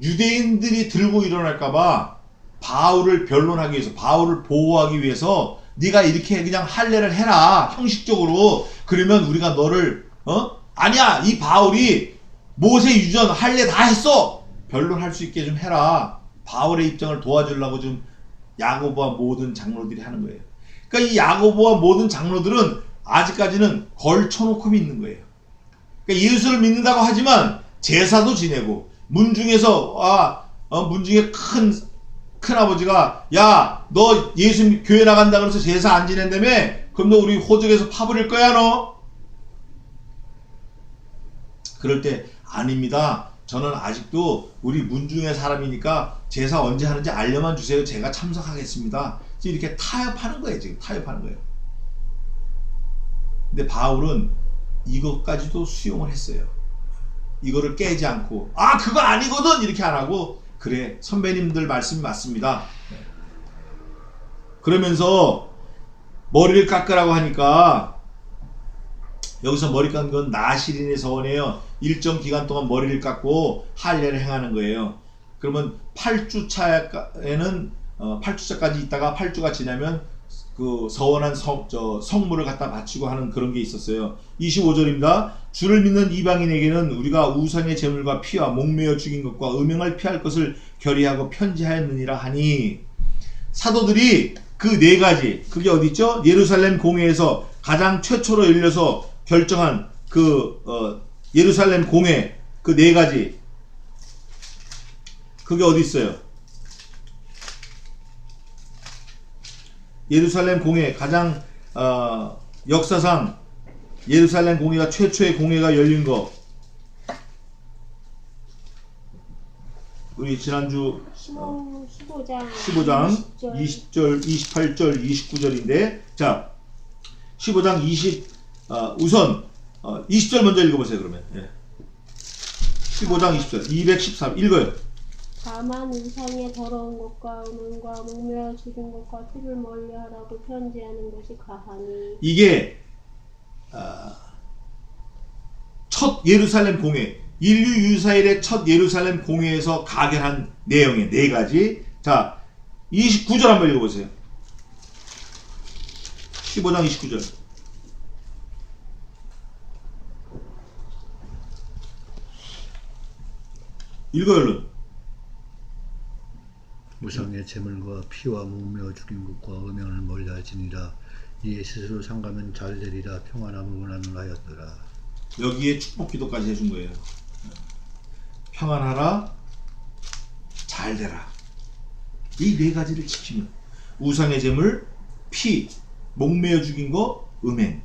유대인들이 들고 일어날까봐 바울을 변론하기 위해서, 바울을 보호하기 위해서 네가 이렇게 그냥 할례를 해라. 형식적으로. 그러면 우리가 너를 아니야, 이 바울이 모세 유전 할례 다 했어. 변론할 수 있게 좀 해라. 바울의 입장을 도와주려고 좀 야고보와 모든 장로들이 하는 거예요. 그러니까 이 야고보와 모든 장로들은 아직까지는 걸쳐놓고 믿는 거예요. 그러니까 예수를 믿는다고 하지만 제사도 지내고, 문중에서 문중에 큰 아버지가 야, 너 예수 교회 나간다 그래서 제사 안 지낸다며? 그럼 너 우리 호적에서 파버릴 거야 너? 그럴 때 아닙니다. 저는 아직도 우리 문중의 사람이니까 제사 언제 하는지 알려만 주세요. 제가 참석하겠습니다. 이렇게 타협하는 거예요. 지금 타협하는 거예요. 근데 바울은 이것까지도 수용을 했어요. 이거를 깨지 않고 그거 아니거든 이렇게 안 하고, 그래 선배님들 말씀이 맞습니다. 그러면서 머리를 깎으라고 하니까, 여기서 머리 깎는 건 나시린의 서원이에요. 일정 기간 동안 머리를 깎고 할례를 행하는 거예요. 그러면 8주차에는 8주차까지 있다가 8주가 지나면 그 서원한 성물을 갖다 바치고 하는 그런 게 있었어요. 25절입니다. 주를 믿는 이방인에게는 우리가 우상의 제물과 피와 목매어 죽인 것과 음행을 피할 것을 결의하고 편지하였느니라 하니, 사도들이 그 네 가지, 그게 어디 있죠? 예루살렘 공회에서 가장 최초로 열려서 결정한 예루살렘 공회 그 네 가지, 그게 어디 있어요? 예루살렘 공회, 가장 역사상 예루살렘 공회가 최초의 공회가 열린 거, 우리 지난주 15장 20절, 28절, 29절인데, 자 15장 우선 20절 먼저 읽어보세요. 그러면 15장 20절 213 읽어요. 다만 우상의 더러운 것과 음행과 목매어 죽인 것과 피를 멀리하라고 편지하는 것이 가하니, 이게 첫 예루살렘 공회, 인류 유사일의 첫 예루살렘 공회에서 가결한 내용의 네 가지. 자 29절 한번 읽어보세요. 15장 29절 읽어요, 얼른. 우상의 제물과 피와 목매어 죽인 것과 음행을 멀리하지니라. 이에 스스로 상가면 잘 되리라. 평안함을 원하는 하였더라. 여기에 축복 기도까지 해준 거예요. 평안하라, 잘 되라. 이 네 가지를 지키면 우상의 제물, 피, 목매어 죽인 거, 음행.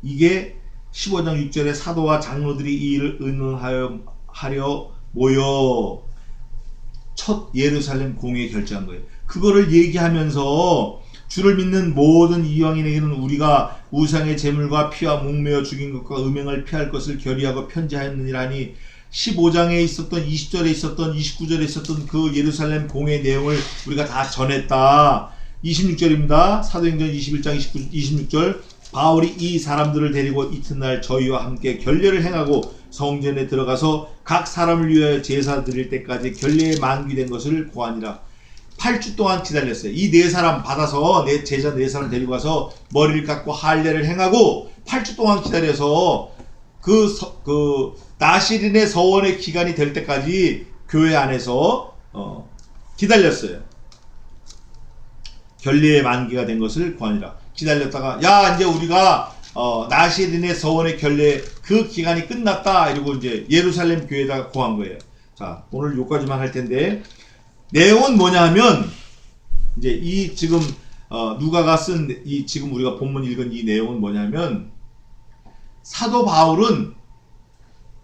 이게 15장 6절에 사도와 장로들이 이 일을 의논하려 모여 첫 예루살렘 공회에 결정한 거예요. 그거를 얘기하면서 주를 믿는 모든 이방인에게는 우리가 우상의 제물과 피와 목매어 죽인 것과 음행을 피할 것을 결의하고 편지하였느니라니 15장에 있었던 20절에 있었던 29절에 있었던 그 예루살렘 공회의 내용을 우리가 다 전했다. 26절입니다. 사도행전 21장 26절 바울이 이 사람들을 데리고 이튿날 저희와 함께 결례를 행하고 성전에 들어가서 각 사람을 위하여 제사 드릴 때까지 결례에 만기된 것을 고하니라. 8주 동안 기다렸어요. 이 네 사람 받아서 제자 네 사람 데리고 가서 머리를 깎고 할례를 행하고 8주 동안 기다려서 그 나시린의 서원의 기간이 될 때까지 교회 안에서 기다렸어요. 결례의 만기가 된 것을 구하니라. 기다렸다가 야 이제 우리가 나시린의 서원의 결례 그 기간이 끝났다 이러고 이제 예루살렘 교회에다가 고한 거예요. 자 오늘 요까지만 할 텐데 내용은 뭐냐 하면 이제 이 지금 누가가 쓴 이 지금 우리가 본문 읽은 이 내용은 뭐냐면 사도 바울은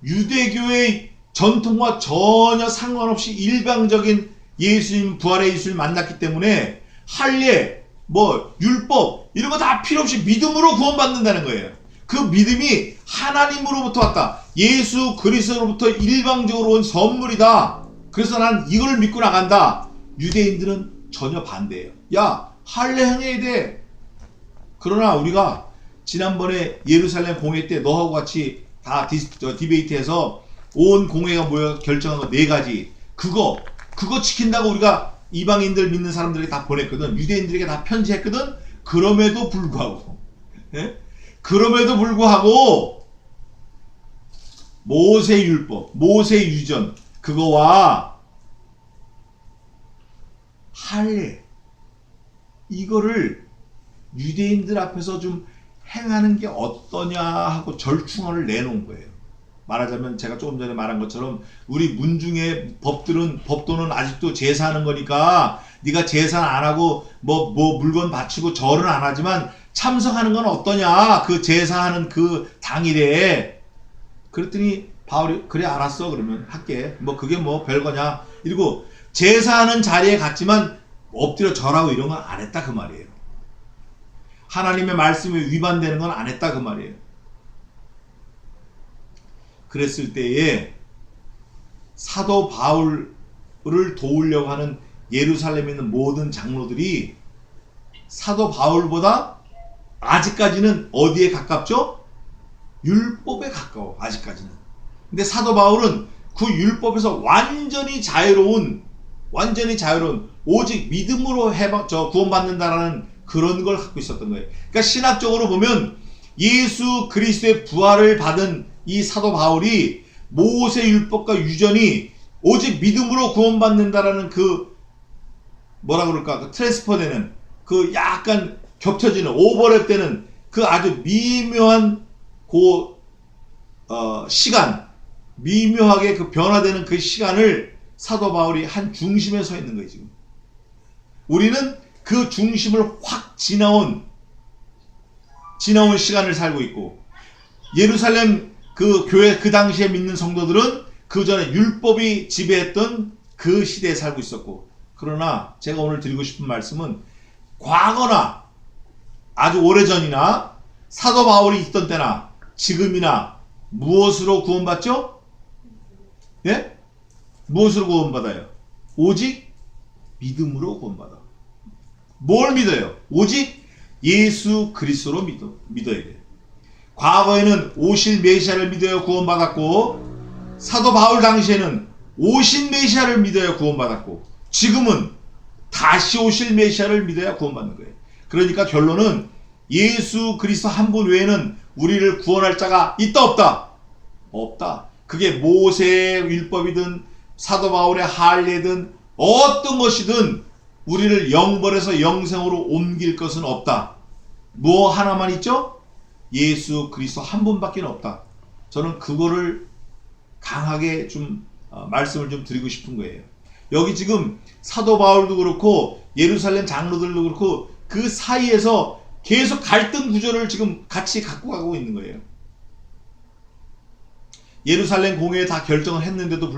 유대교의 전통과 전혀 상관없이 일방적인 예수님 부활의 예수를 만났기 때문에 할례 뭐 율법 이런 거 다 필요 없이 믿음으로 구원받는다는 거예요. 그 믿음이 하나님으로부터 왔다. 예수 그리스도로부터 일방적으로 온 선물이다. 그래서 난 이걸 믿고 나간다. 유대인들은 전혀 반대예요. 야 할례 행해야 돼. 그러나 우리가 지난번에 예루살렘 공회 때 너하고 같이 다 디베이트해서 온 공회가 모여 결정한 거 4가지 그거 지킨다고 우리가 이방인들 믿는 사람들에게 다 보냈거든. 유대인들에게 다 편지했거든. 그럼에도 불구하고 모세 율법, 모세 유전 그거와 할례 이거를 유대인들 앞에서 좀 행하는 게 어떠냐 하고 절충안을 내놓은 거예요. 말하자면 제가 조금 전에 말한 것처럼 우리 문중의 법도는 아직도 제사하는 거니까 네가 제사 안 하고 뭐 물건 바치고 절은 안 하지만 참석하는 건 어떠냐 그 제사하는 그 당일에. 그랬더니 바울이 그래 알았어 그러면 할게 뭐 그게 뭐 별거냐 이러고 제사하는 자리에 갔지만 엎드려 절하고 이런 건 안 했다 그 말이에요. 하나님의 말씀에 위반되는 건 안 했다 그 말이에요. 그랬을 때에 사도 바울을 도우려고 하는 예루살렘에 있는 모든 장로들이 사도 바울보다 아직까지는 어디에 가깝죠? 율법에 가까워 아직까지는. 근데 사도 바울은 그 율법에서 완전히 자유로운 오직 믿음으로 구원받는다라는 그런 걸 갖고 있었던 거예요. 그러니까 신학적으로 보면 예수 그리스도의 부활을 받은 이 사도 바울이 모세 율법과 유전이 오직 믿음으로 구원받는다라는 그 뭐라 그럴까 그 트랜스퍼되는 그 약간 겹쳐지는 오버랩되는 그 아주 미묘한 시간 미묘하게 그 변화되는 그 시간을 사도 바울이 한 중심에 서 있는 거예요. 지금 우리는 그 중심을 확 지나온 시간을 살고 있고 예루살렘 그 교회 그 당시에 믿는 성도들은 그 전에 율법이 지배했던 그 시대에 살고 있었고. 그러나 제가 오늘 드리고 싶은 말씀은 과거나 아주 오래전이나 사도 바울이 있던 때나 지금이나 무엇으로 구원받죠? 예? 무엇으로 구원받아요? 오직 믿음으로 구원받아. 뭘 믿어요? 오직 예수 그리스도로 믿어야 돼요. 과거에는 오실 메시아를 믿어야 구원받았고 사도 바울 당시에는 오신 메시아를 믿어야 구원받았고 지금은 다시 오실 메시아를 믿어야 구원받는 거예요. 그러니까 결론은 예수 그리스도 한 분 외에는 우리를 구원할 자가 있다 없다? 없다. 그게 모세 율법이든 사도 바울의 할례든 어떤 것이든 우리를 영벌에서 영생으로 옮길 것은 없다. 뭐 하나만 있죠? 예수 그리스도 한 분밖에 없다. 저는 그거를 강하게 좀 말씀을 좀 드리고 싶은 거예요. 여기 지금 사도 바울도 그렇고 예루살렘 장로들도 그렇고 그 사이에서 계속 갈등 구조를 지금 같이 갖고 가고 있는 거예요. 예루살렘 공회에 다 결정을 했는데도